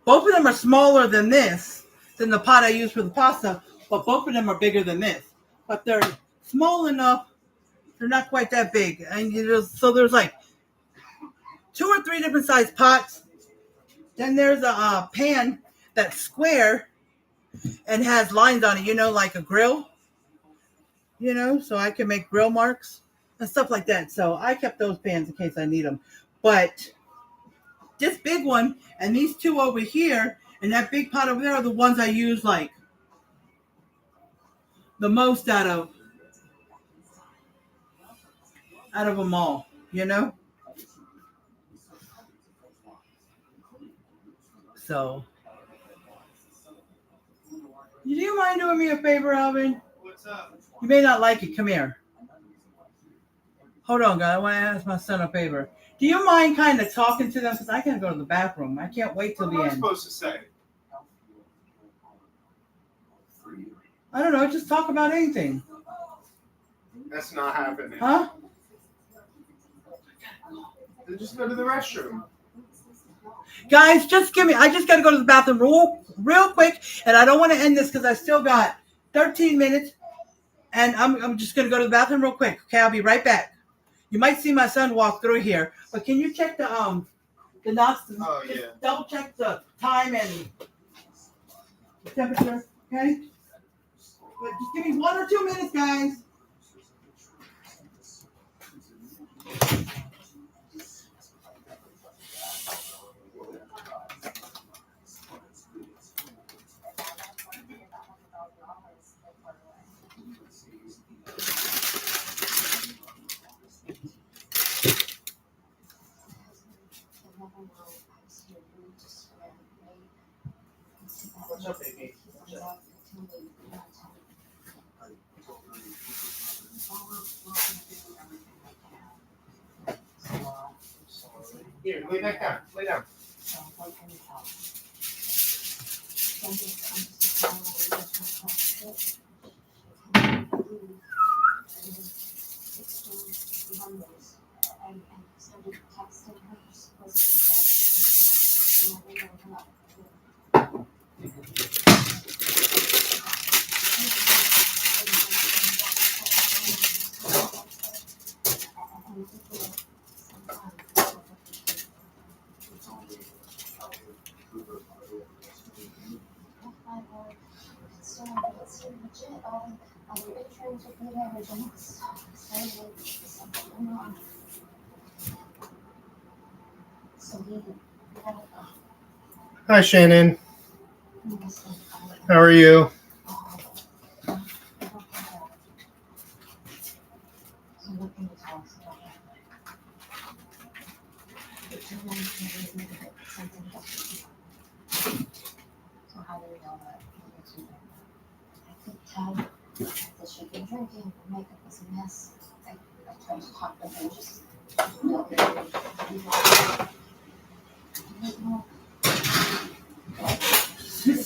Both of them are smaller than the pot I used for the pasta, but both of them are bigger than this. But they're small enough, they're not quite that big. And so there's like 2 or 3 different size pots. Then there's a pan that's square and has lines on it, like a grill. So I can make grill marks and stuff like that. So I kept those pans in case I need them. But this big one and these 2 over here and that big pot over there are the ones I use like the most out of them all, So, do you mind doing me a favor, Alvin? What's up? You may not like it. Come here. Hold on, guys. I want to ask my son a favor. Do you mind kind of talking to them? Because I got to go to the bathroom. I can't wait till the What am I end. supposed to say? I don't know. Just talk about anything. That's not happening. Huh? Then just go to the restroom. Guys, I just got to go to the bathroom real quick. And I don't want to end this because I still got 13 minutes. And I'm just going to go to the bathroom real quick. Okay, I'll be right back. You might see my son walk through here, but can you check the knots? Oh, Just yeah. double check the time and the temperature, okay? But just give me 1 or 2 minutes, guys. What's up, baby? Here, lay back down. Lay down. Hi, Shannon. How are you?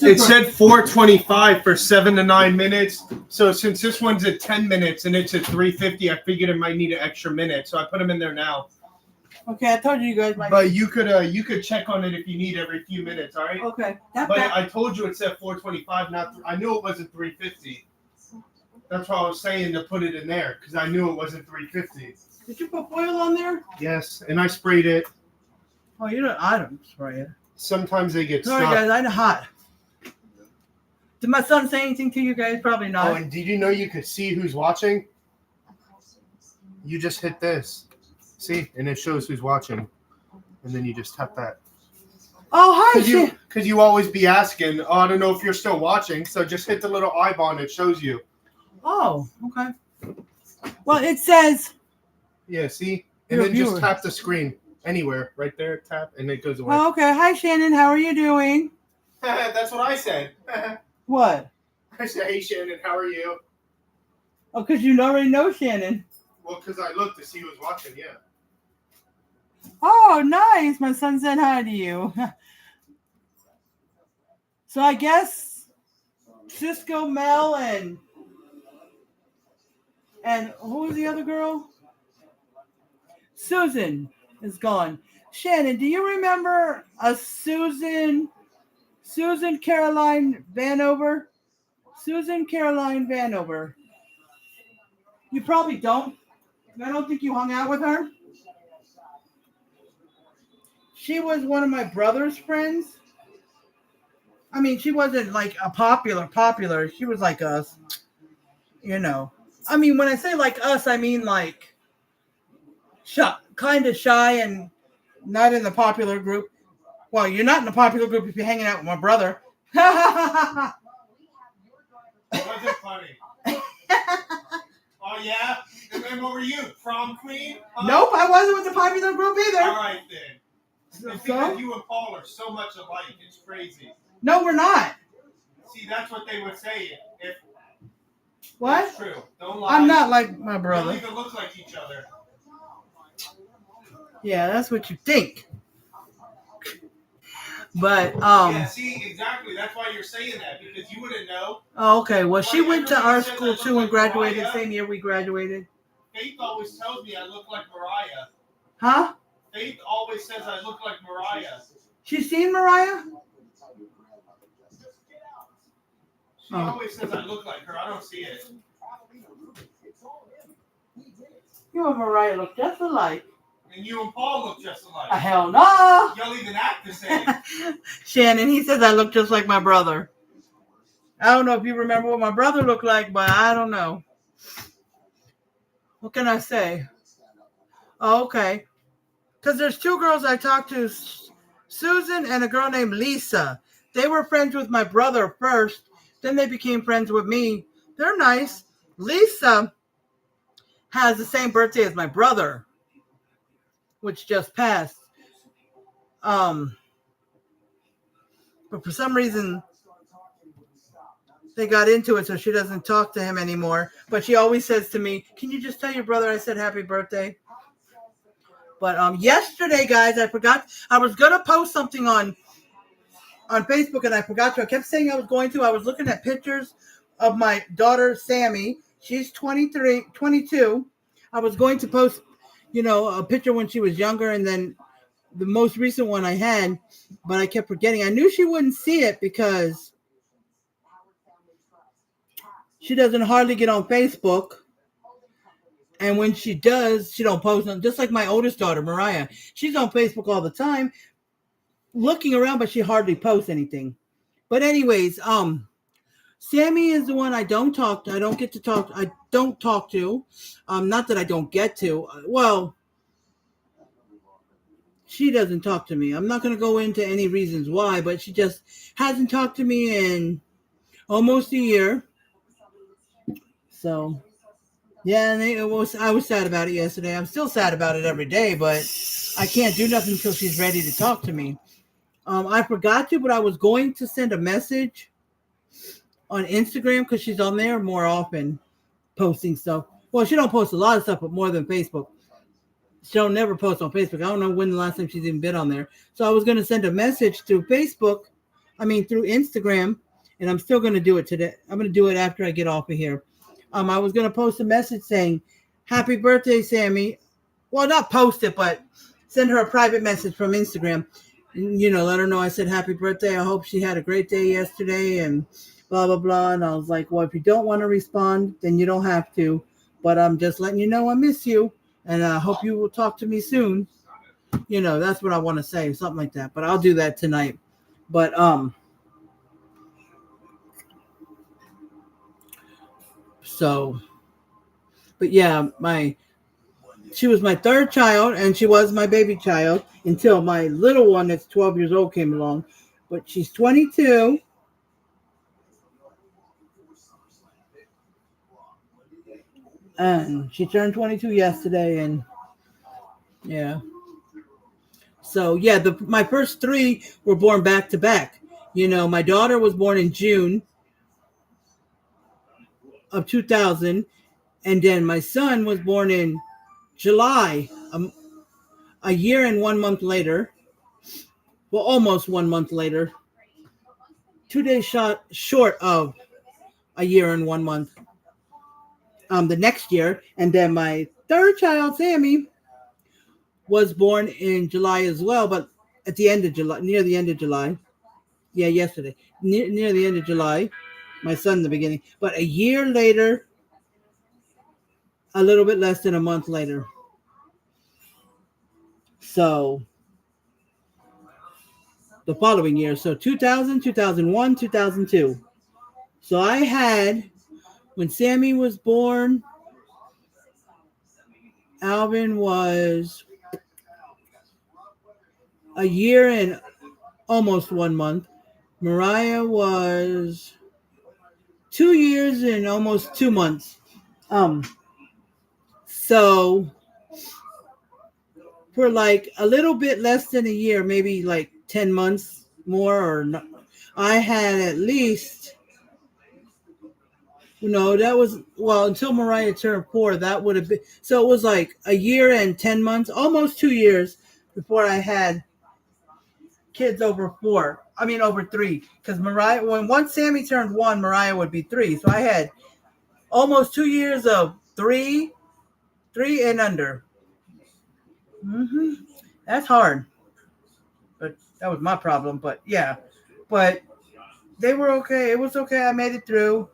It said 4:25 for 7 to 9 minutes. So since this one's at 10 minutes and it's at 3:50, I figured it might need an extra minute. So I put them in there now. Okay, I told you guys might. But you could check on it if you need every few minutes. All right. Okay. But I told you it said 4:25. I knew it wasn't 3:50. That's why I was saying to put it in there because I knew it wasn't 3:50. Did you put oil on there? Yes, and I sprayed it. Oh, you don't. I don't spray it. Sometimes they get Sorry, stuck. guys. I'm hot. Did my son say anything to you guys? Probably not. Oh, and did you know you could see who's watching? You just hit this. See? And it shows who's watching. And then you just tap that. Oh, hi. Because you always be asking, oh, I don't know if you're still watching. So just hit the little eyeball and it shows you. Oh, okay. Well, it says. Yeah, see? And Your then just viewers. tap the screen. Anywhere. Right there. Tap. And it goes away. Oh, okay. Hi, Shannon. How are you doing? That's what I said. What? I said, hey, Shannon, how are you? Oh, because you already know Shannon. Well, because I looked to see who was watching, yeah. Oh, nice. My son said hi to you. So I guess Cisco, Mel, and who was the other girl? Susan is gone. Shannon, do you remember a Susan Caroline Vanover? Susan Caroline Vanover. You probably don't. I don't think you hung out with her. She was one of my brother's friends. I mean, she wasn't like a popular. She was like us, you know. I mean, when I say like us, I mean like kind of shy and not in the popular group. Well, you're not in the popular group if you're hanging out with my brother. It wasn't funny. Oh, yeah? And then what were you? Prom queen? Nope, I wasn't with the popular group All either. right, then. It's So? because you and Paul are so much alike. It's crazy. No, we're not. See, that's what they would say if What? it's true. Don't lie. I'm not like my They brother. don't even look like each other. Yeah, that's what you think. But Yeah, see, exactly. That's why you're saying that, because you wouldn't know. oh, okay. Well, she went to our school Everybody says I too look and like graduated Mariah. same year we graduated. Faith always tells me I look like Mariah. Huh? Faith always says I look like Mariah. She seen Mariah? She Oh. always says I look like her. I don't see it. You and Mariah look just alike. And you and Paul look just alike. Hell no. Y'all even act the same. Shannon, he says I look just like my brother. I don't know if you remember what my brother looked like, but I don't know. What can I say? Oh, okay. Because there's two girls I talked to, Susan and a girl named Lisa. They were friends with my brother first. Then they became friends with me. They're nice. Lisa has the same birthday as my brother, which just passed. But for some reason, they got into it, so she doesn't talk to him anymore. But she always says to me, "Can you just tell your brother I said happy birthday?" But yesterday, guys, I forgot. I was going to post something on Facebook, and I forgot to. I kept saying I was going to. I was looking at pictures of my daughter, Sammy. She's 22. I was going to post, a picture when she was younger, and then the most recent one I had, but I kept forgetting. I knew she wouldn't see it because she doesn't hardly get on Facebook. And when she does, she don't post them. Just like my oldest daughter, Mariah. She's on Facebook all the time, looking around, but she hardly posts anything. But anyways, Sammy is the one I don't talk to. I don't talk to. Not that I don't get to. Well, she doesn't talk to me. I'm not going to go into any reasons why, but she just hasn't talked to me in almost a year. So, yeah, and I was sad about it yesterday. I'm still sad about it every day, but I can't do nothing until she's ready to talk to me. I forgot to, but I was going to send a message on Instagram because she's on there more often posting stuff. Well, she don't post a lot of stuff, but more than Facebook. She'll never post on Facebook. I don't know when the last time she's even been on there. So I was going to send a message through through Instagram, and I'm still going to do it today. I'm going to do it after I get off of here. I was going to post a message saying, "Happy birthday, Sammy." Well, not post it, but send her a private message from Instagram. Let her know I said happy birthday. I hope she had a great day yesterday and blah, blah, blah. And I was like, well, if you don't want to respond, then you don't have to. But I'm just letting you know I miss you. And I hope you will talk to me soon. That's what I want to say, something like that. But I'll do that tonight. But yeah, she was my third child, and she was my baby child until my little one that's 12 years old came along. But she's 22. And she turned 22 yesterday, and yeah. So, yeah, my first three were born back to back. My daughter was born in June of 2000, and then my son was born in July, a year and 1 month later. Well, almost 1 month later. 2 days short of a year and 1 month. The next year. And then my third child, Sammy, was born in July as well, but at the end of July, near the end of July. Yeah, yesterday. Near the end of July. My son in the beginning. But a year later, a little bit less than a month later. So, the following year. So, 2000, 2001, 2002. So, I had, when Sammy was born, Alvin was a year and almost 1 month. Mariah was 2 years and almost 2 months. So for like a little bit less than a year, maybe like 10 months more or not, I had at least, that was, well, until Mariah turned 4, that would have been, so it was like a year and 10 months, almost 2 years before I had kids over 3, because once Sammy turned 1, Mariah would be 3. So I had almost 2 years of 3 and under. That's hard, but that was my problem. But yeah, but they were okay. It was okay. I made it through.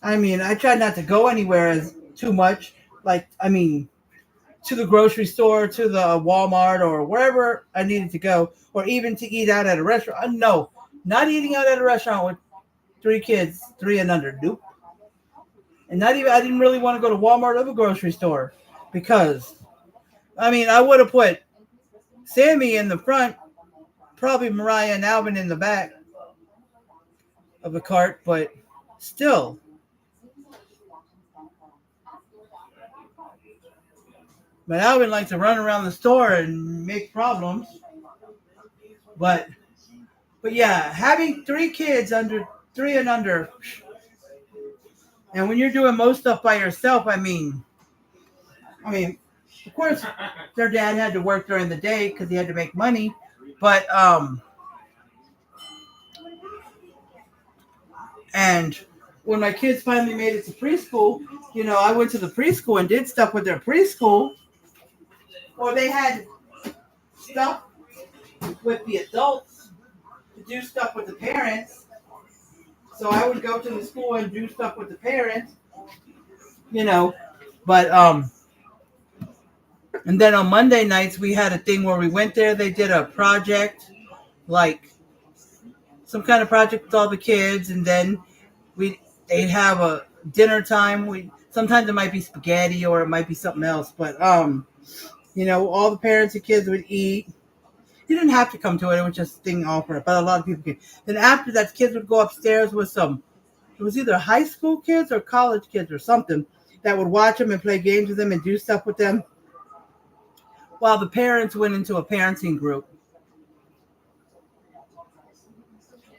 I tried not to go anywhere too much. to the grocery store, to the Walmart, or wherever I needed to go, or even to eat out at a restaurant. No, not eating out at a restaurant with 3 kids, 3 and under. Nope. And not even, I didn't really want to go to Walmart or the grocery store because, I mean, I would have put Sammy in the front, probably Mariah and Alvin in the back of the cart, but still. But Alvin likes to run around the store and make problems. But yeah, having 3 kids under 3 and under, and when you're doing most stuff by yourself, I mean, of course, their dad had to work during the day because he had to make money. But and when my kids finally made it to preschool, I went to the preschool and did stuff with their preschool. Or they had stuff with the adults to do stuff with the parents. So I would go to the school and do stuff with the parents, But and then on Monday nights we had a thing where we went there. They did a project, like some kind of project with all the kids, and then they'd have a dinner time. Sometimes it might be spaghetti or it might be something else, but all the parents and kids would eat. You didn't have to come to it. It was just a thing offered, but a lot of people came. Then after that, kids would go upstairs with it was either high school kids or college kids or something that would watch them and play games with them and do stuff with them while the parents went into a parenting group.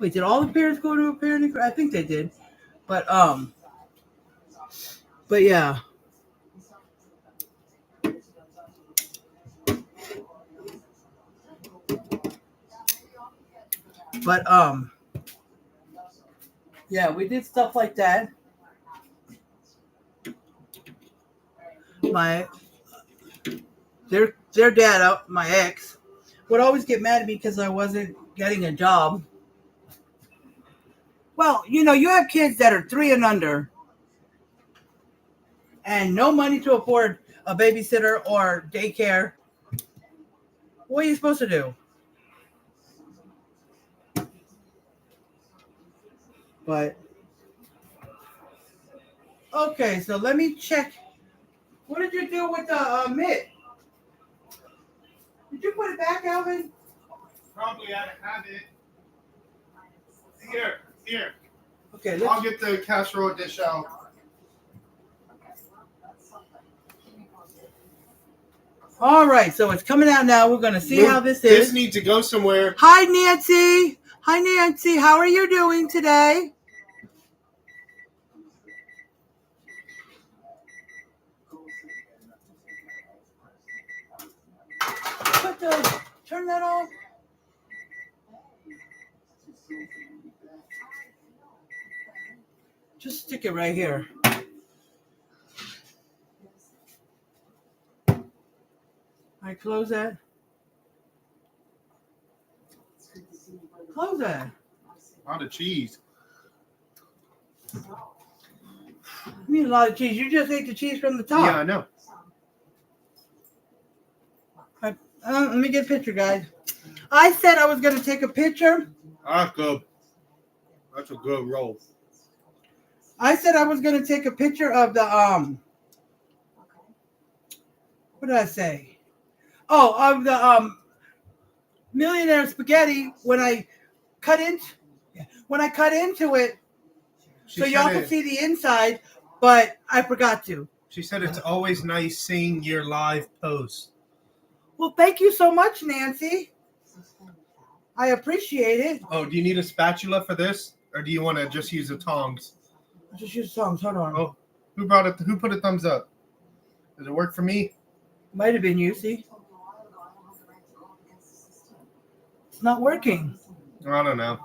Wait, did all the parents go to a parenting group? I think they did. But yeah. But yeah, we did stuff like that. Their dad, my ex, would always get mad at me because I wasn't getting a job. Well, you have kids that are 3 and under and no money to afford a babysitter or daycare. What are you supposed to do? But okay, so let me check. What did you do with the mitt? Did you put it back, Alvin? Probably out of habit. Here. Okay, I'll get the casserole dish out. All right, so it's coming out now. We're going to see how this is. This needs to go somewhere. Hi, Nancy. Hi, Nancy. How are you doing today? Turn that off. Just stick it right here. All right, close that. Close that. A lot of cheese. You mean a lot of cheese? You just ate the cheese from the top. Yeah, I know. Let me get a picture, guys. I said I was going to take a picture. That's good. That's a good roll. I said I was going to take a picture of the, what did I say? Oh, of the millionaire spaghetti when I cut into it, so y'all can see the inside, but I forgot to. She said it's always nice seeing your live posts. Well, thank you so much, Nancy. I appreciate it. Oh, do you need a spatula for this? Or do you want to just use the tongs? I'll just use tongs. Hold on. Oh, who brought it? Who put a thumbs up? Does it work for me? Might have been you, see? It's not working. I don't know.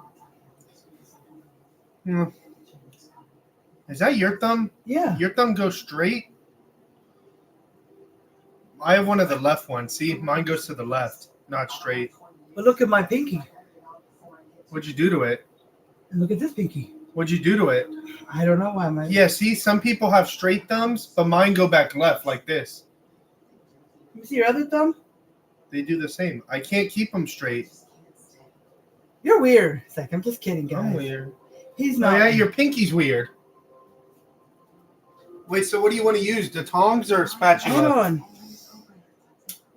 Is that your thumb? Yeah. Your thumb goes straight? I have one of the left ones. See, mine goes to the left, not straight. But look at my pinky. What'd you do to it? And look at this pinky. What'd you do to it? I don't know why my... Yeah, see, some people have straight thumbs, but mine go back left like this. You see your other thumb? They do the same. I can't keep them straight. You're weird. It's like, I'm just kidding, guys. I'm weird. He's No, not. yeah, your pinky's weird. Wait, so what do you want to use? The tongs or a spatula? Hold on.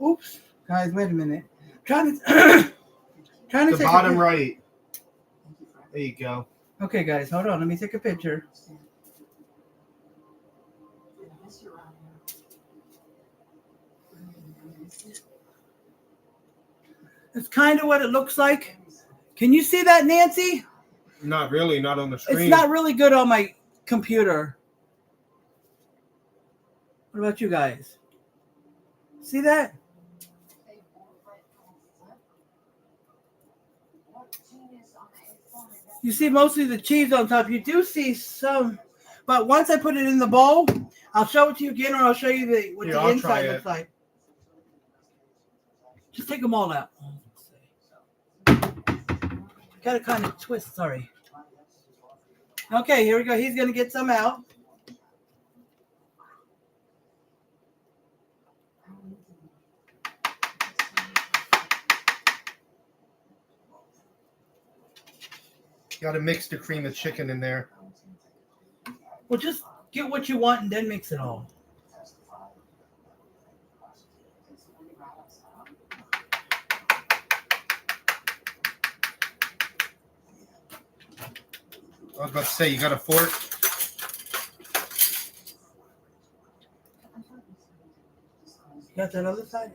Oops. Guys, wait a minute. Trying to trying to The take bottom a, right. There you go. Okay, guys, hold on. Let me take a picture. It's kind of what it looks like. Can you see that, Nancy? Not really, not on the screen. It's not really good on my computer. What about you guys? See that? You see mostly the cheese on top. You do see some, but once I put it in the bowl, I'll show it to you again, or I'll show you what Here, the I'll try inside it. looks like. Just take them all out. Got to kind of twist. Sorry. Okay, here we go. He's gonna get some out. Got to mix the cream of chicken in there. Well, just get what you want and then mix it all. I was about to say, you got a fork? Got that other side?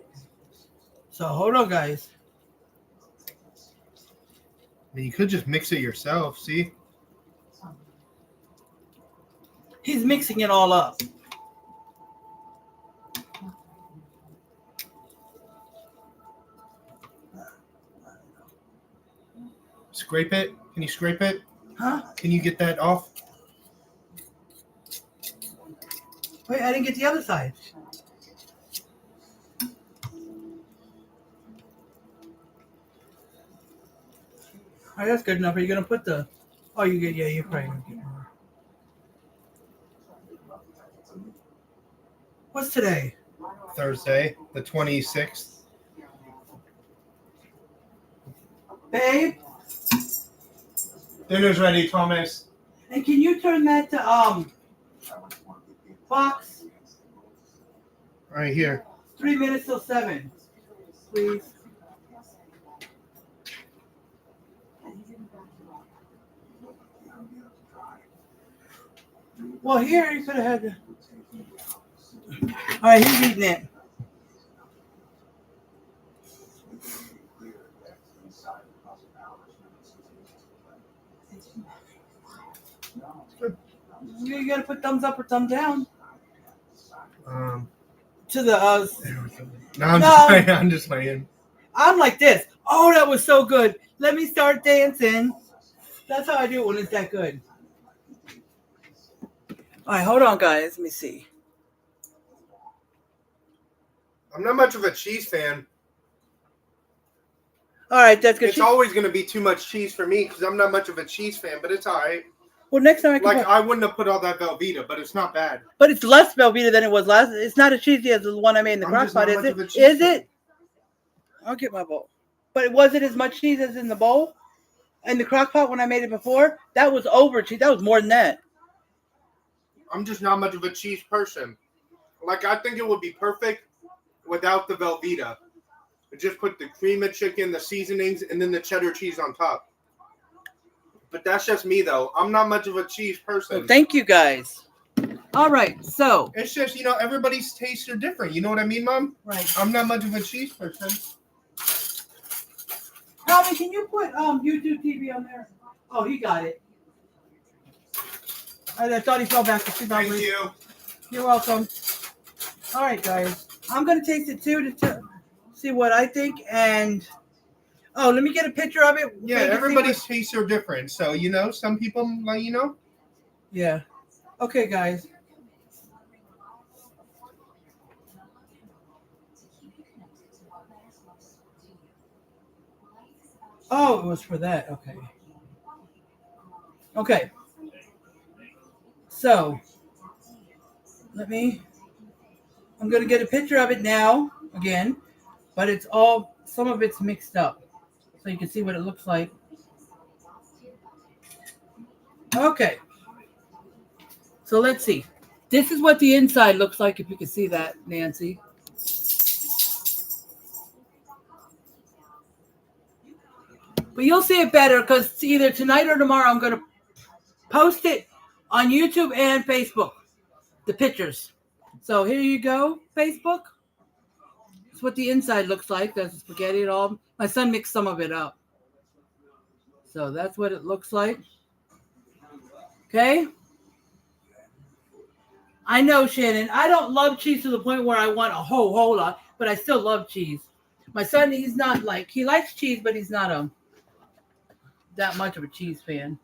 So hold on, guys. I mean, you could just mix it yourself, see? He's mixing it all up. Scrape it? Can you scrape it? Huh? Can you get that off? Wait, I didn't get the other side. All right, that's good enough. Are you gonna put the? Oh, you get. Yeah, you're probably gonna get more. What's today? Thursday, the 26th. Babe, Dinner's ready, Thomas. and can you turn that to Fox? Right here. 3 minutes till 7, please. Well, here you could have had the. All right, he's eating it. You gotta put thumbs up or thumbs down to the. There we go. No, I'm No. just playing. I'm just playing. I'm like this. Oh, that was so good. Let me start dancing. That's how I do it when it's that good. All right, hold on, guys. Let me see. I'm not much of a cheese fan. All right, that's good. It's always going to be too much cheese for me because I'm not much of a cheese fan, but it's all right. Well, next time I can Like, put, I wouldn't have put all that Velveeta, but it's not bad. but it's less Velveeta than it was last. It's not as cheesy as the one I made in the I'm crock just pot, not is much it? of a cheese Is fan. it? I'll get my bowl. But was it as much cheese as in the bowl? In the crock pot when I made it before? That was over cheese. That was more than that. I'm just not much of a cheese person. Like, I think it would be perfect without the Velveeta. Just put the cream of chicken, the seasonings, and then the cheddar cheese on top. But that's just me, though. I'm not much of a cheese person. Well, thank you, guys. All right, so. It's just, everybody's tastes are different. You know what I mean, Mom? Right. I'm not much of a cheese person. Tommy, can you put YouTube TV on there? Oh, he got it. I thought he fell back. Thank you. You're welcome. All right, guys. I'm going to taste it, too, to see what I think. And, oh, let me get a picture of it. Yeah, everybody's tastes are different. So, some people, like, Yeah. Okay, guys. Oh, it was for that. Okay. Okay. So, I'm going to get a picture of it now. again, but it's all, some of it's mixed up. So you can see what it looks like. Okay. So let's see. This is what the inside looks like, if you can see that, Nancy. But you'll see it better because either tonight or tomorrow I'm going to post it on YouTube and Facebook, the pictures. So here you go, Facebook. That's what the inside looks like. There's spaghetti and all. My son mixed some of it up. So that's what it looks like. Okay. I know, Shannon, I don't love cheese to the point where I want a whole lot, but I still love cheese. My son, he's not like, he likes cheese, but he's not that much of a cheese fan.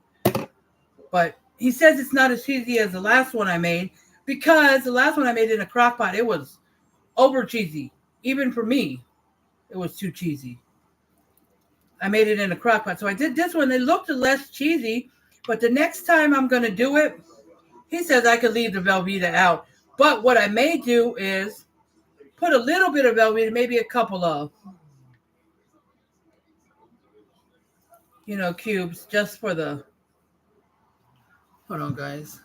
But he says it's not as cheesy as the last one I made, because the last one I made in a crock pot, it was over cheesy. Even for me, it was too cheesy. I made it in a crock pot. So I did this one. It looked less cheesy, but the next time I'm going to do it, he says I could leave the Velveeta out. But what I may do is put a little bit of Velveeta, maybe a couple of, cubes, just for the, hold on, guys.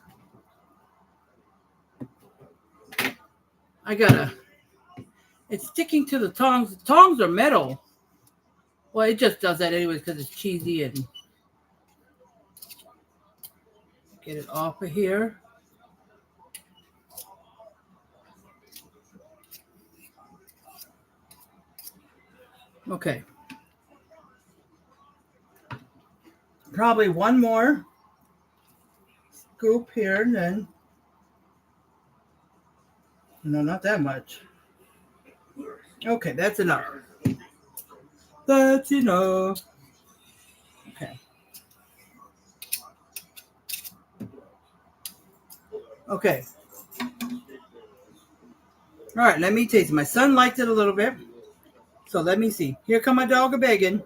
It's sticking to the tongs. The tongs are metal. Well, it just does that anyways because it's cheesy, and get it off of here. Okay. Probably one more scoop here, and then, no, not that much. Okay, that's enough. That's enough. Okay. Okay. All right, let me taste it. My son liked it a little bit. So let me see. Here come my dog a begging.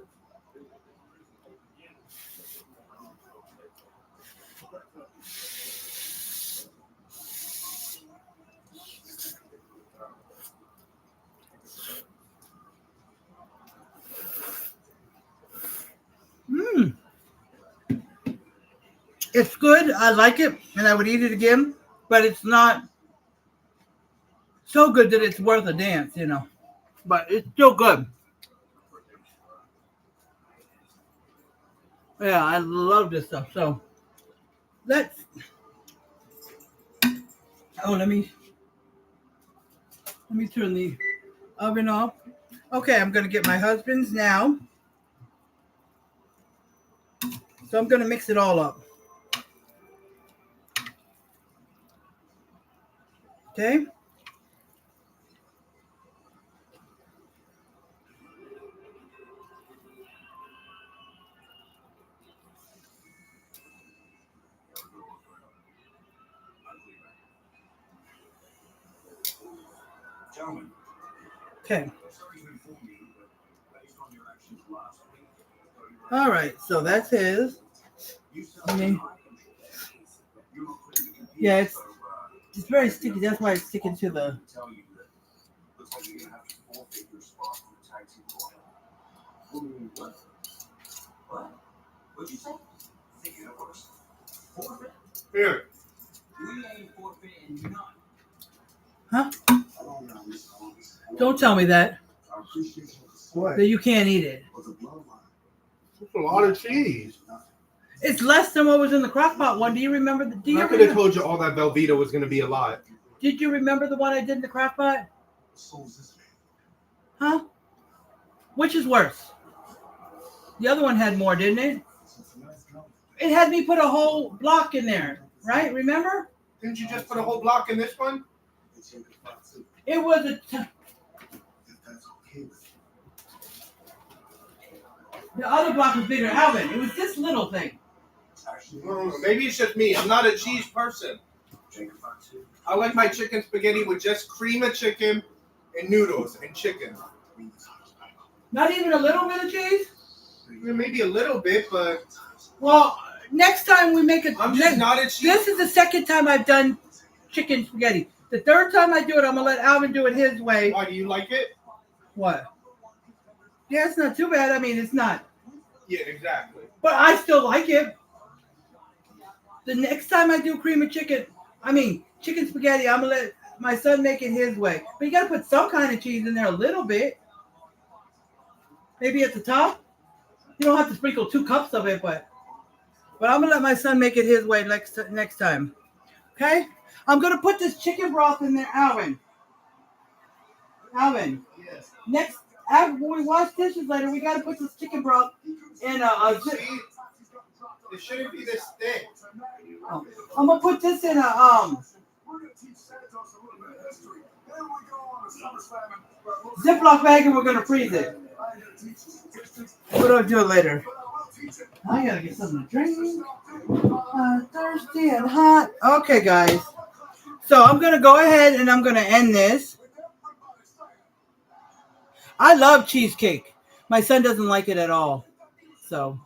It's good. I like it, and I would eat it again, but it's not so good that it's worth a dance, But it's still good. Yeah, I love this stuff. So let me turn the oven off. Okay, I'm going to get my husband's now. So I'm going to mix it all up. Okay. Okay. All right, so that's his. Yeah, it's very sticky. That's why it's sticking to the. Here. Huh? Don't tell me that. What? That you can't eat it. That's a lot of cheese. It's less than what was in the crock pot one. Do you remember? I could have told you all that Velveeta was going to be a lot. Did you remember the one I did in the crock pot? Huh? Which is worse? The other one had more, didn't it? It had me put a whole block in there, right? Remember? Didn't you just put a whole block in this one? It was the other block was bigger. Alvin, it was this little thing. Maybe it's just me. I'm not a cheese person. I like my chicken spaghetti with just cream of chicken and noodles and chicken. Not even a little bit of cheese? Maybe a little bit, but... Well, next time we make it... I'm just not a cheese... This is the second time I've done chicken spaghetti. The third time I do it, I'm going to let Alvin do it his way. Why, do you like it? What? Yeah, it's not too bad. I mean, it's not. Yeah, exactly. But I still like it. The next time I do cream of chicken, chicken spaghetti, I'm going to let my son make it his way. But you got to put some kind of cheese in there a little bit. Maybe at the top. You don't have to sprinkle 2 cups of it, but I'm going to let my son make it his way next time. Okay? I'm going to put this chicken broth in there, Alvin. Yes. When we wash dishes later, we got to put this chicken broth in a zip. It shouldn't be this thick. Oh. I'm going to put this in a Ziploc bag and we're going to freeze it. We'll do it later. I got to get something to drink. Thirsty and hot. Okay, guys. So I'm going to go ahead and I'm going to end this. I love cheesecake. My son doesn't like it at all. So.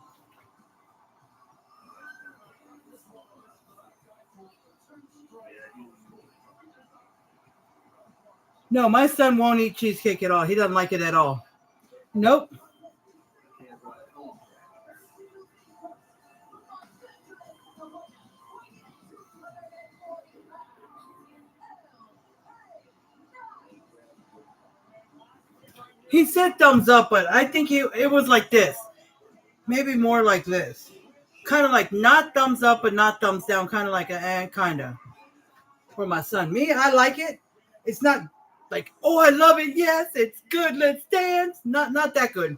No, my son won't eat cheesecake at all. He doesn't like it at all. Nope. He said thumbs up, but I think it was like this. Maybe more like this. Kind of like not thumbs up, but not thumbs down. Kind of like kind of. For my son. Me, I like it. It's not like, oh, I love it. Yes, it's good. Let's dance. Not that good.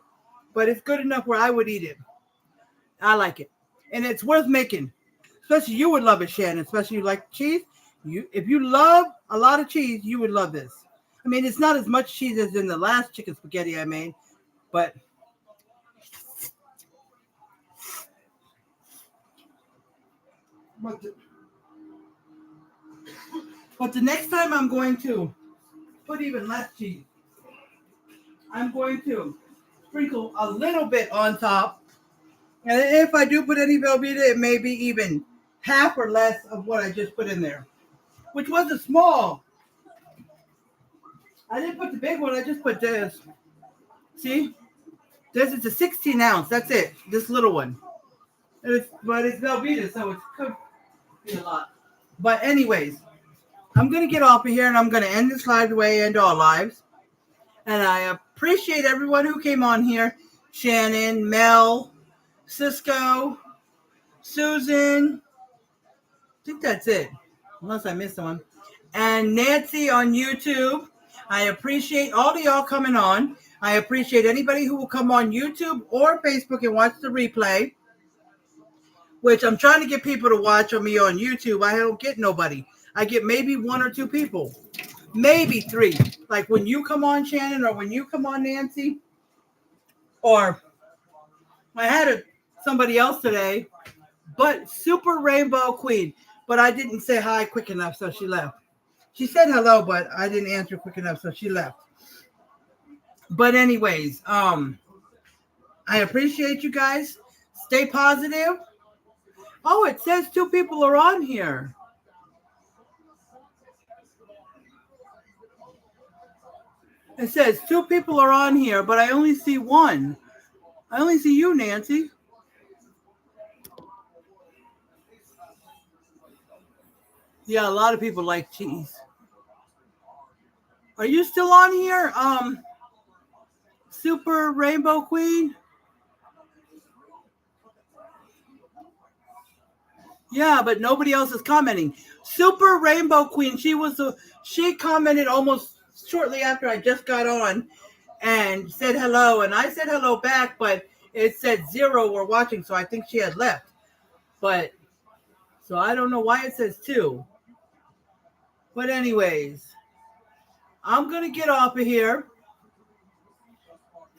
But it's good enough where I would eat it. I like it. And it's worth making. Especially you would love it, Shannon. Especially you like cheese. If you love a lot of cheese, you would love this. I mean, it's not as much cheese as in the last chicken spaghetti I made, but the next time I'm going to put even less cheese. I'm going to sprinkle a little bit on top. And if I do put any Velveeta, it may be even half or less of what I just put in there, which wasn't small. I didn't put the big one. I just put this. See? This is a 16 ounce. That's it. This little one. But it's Velveeta, so it could be a lot. But anyways, I'm going to get off of here, and I'm going to end this live the way I end all lives. And I appreciate everyone who came on here. Shannon, Mel, Cisco, Susan. I think that's it. Unless I missed someone. And Nancy on YouTube. I appreciate all of y'all coming on. I appreciate anybody who will come on YouTube or Facebook and watch the replay. Which I'm trying to get people to watch me on YouTube. I don't get nobody. I get maybe 1 or 2 people. Maybe 3. Like when you come on, Shannon, or when you come on, Nancy. Or I had somebody else today. But Super Rainbow Queen. But I didn't say hi quick enough, so she left. She said hello, but I didn't answer quick enough, so she left. But anyways, I appreciate you guys. Stay positive. Oh, it says 2 people are on here. It says 2 people are on here, but I only see 1. I only see you, Nancy. Yeah, a lot of people like cheese. Are you still on here? Super Rainbow Queen? Yeah, but nobody else is commenting. Super Rainbow Queen, she commented almost shortly after I just got on and said hello, and I said hello back, but it said 0 were watching, so I think she had left. But so I don't know why it says 2. But anyways, I'm gonna get off of here.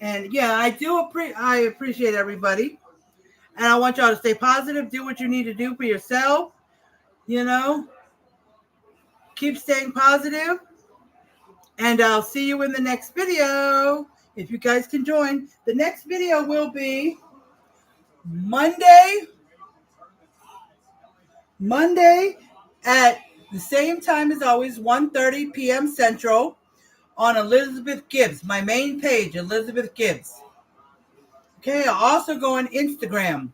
And yeah, I appreciate everybody. And I want y'all to stay positive, do what you need to do for yourself. You know, keep staying positive. And I'll see you in the next video. If you guys can join. The next video will be Monday at the same time as always, 1:30 p.m. Central. on Elizabeth Gibbs, my main page, Elizabeth Gibbs. Okay, I'll also go on Instagram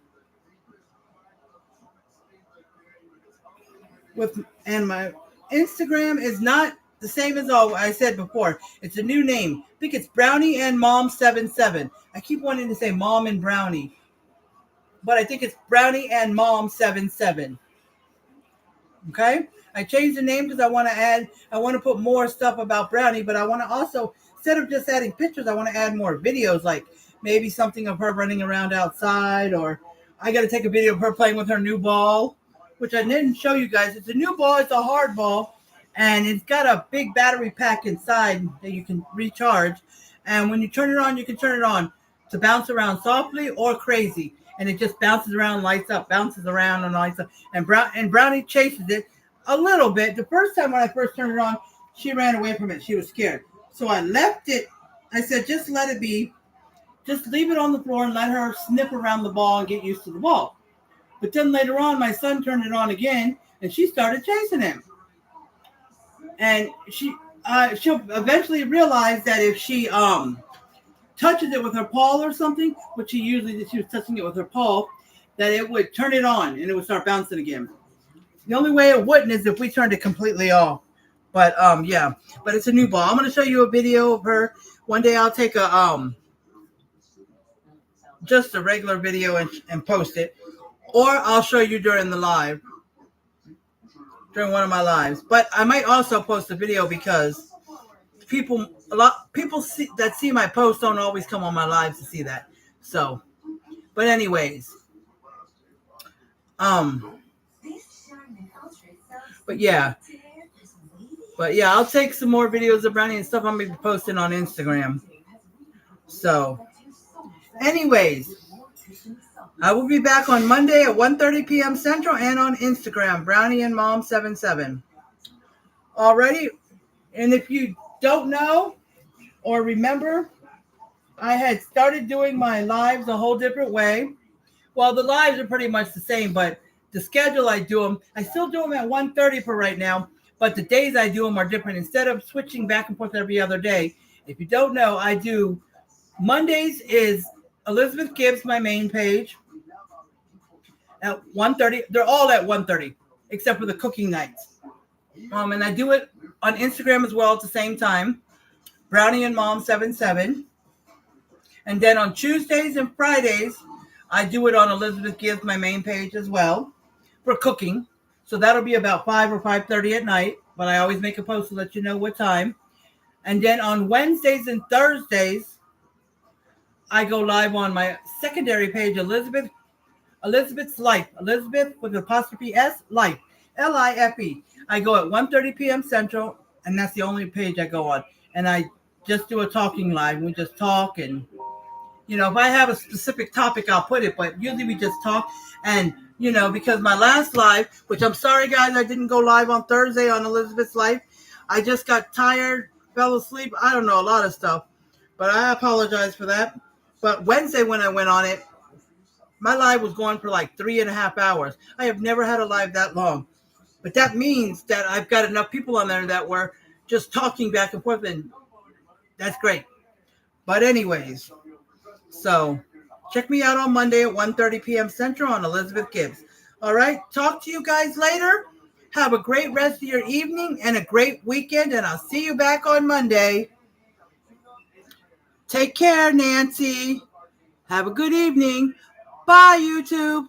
and my Instagram is not the same as all I said before. It's a new name. I think it's Brownie and Mom 77. I keep wanting to say Mom and Brownie, but I think it's Brownie and Mom 77. Okay, I changed the name because I want to put more stuff about Brownie, but I want to also, instead of just adding pictures, I want to add more videos, like maybe something of her running around outside, or I got to take a video of her playing with her new ball, which I didn't show you guys. It's a new ball. It's a hard ball, and it's got a big battery pack inside that you can recharge. And when you turn it on, you can turn it on to bounce around softly or crazy. And it just bounces around, lights up, bounces around and lights up. And Brownie chases it a little bit. The first time when I first turned it on, she ran away from it. She was scared. So I left it. I said, just let it be. Just leave it on the floor and let her snip around the ball and get used to the ball. But then later on, my son turned it on again, and she started chasing him. And she'll eventually realize that if she touches it with her paw or something, which she was touching it with her paw, that it would turn it on and it would start bouncing again. The only way it wouldn't is if we turned it completely off. But yeah, but it's a new ball. I'm going to show you a video of her. One day I'll take just a regular video and post it, or I'll show you during one of my lives. But I might also post a video because people see my posts don't always come on my lives to see that. So, but anyways, but yeah, I'll take some more videos of Brownie and stuff I'm gonna be posting on Instagram. So, anyways, I will be back on Monday at 1:30 p.m. Central and on Instagram, Brownie and Mom 77. Alrighty, and if you don't know or remember, I had started doing my lives a whole different way. Well, the lives are pretty much the same, but the schedule I still do them at 1:30 for right now, but the days I do them are different. Instead of switching back and forth every other day, if you don't know, I do Mondays is Elizabeth Gibbs, my main page, at 1:30. They're all at 1:30, except for the cooking nights. And I do it on Instagram as well at the same time, Brownie and Mom 77. And then on Tuesdays and Fridays, I do it on Elizabeth Gibbs, my main page as well, for cooking. So that'll be about 5 or 5:30 at night, but I always make a post to let you know what time. And then on Wednesdays and Thursdays, I go live on my secondary page, Elizabeth's Life. Elizabeth with apostrophe S, Life, Life. I go at 1:30 p.m. Central, and that's the only page I go on. And I just do a talking live. We just talk, and if I have a specific topic, I'll put it, but usually we just talk. And, because my last live, which I'm sorry, guys, I didn't go live on Thursday on Elizabeth's Life. I just got tired, fell asleep. I don't know, a lot of stuff, but I apologize for that. But Wednesday when I went on it, my live was going for like 3.5 hours. I have never had a live that long, but that means that I've got enough people on there that were just talking back and forth, and that's great. But anyways, so check me out on Monday at 1:30 p.m. Central on Elizabeth Gibbs. All right. Talk to you guys later. Have a great rest of your evening and a great weekend. And I'll see you back on Monday. Take care, Nancy. Have a good evening. Bye, YouTube.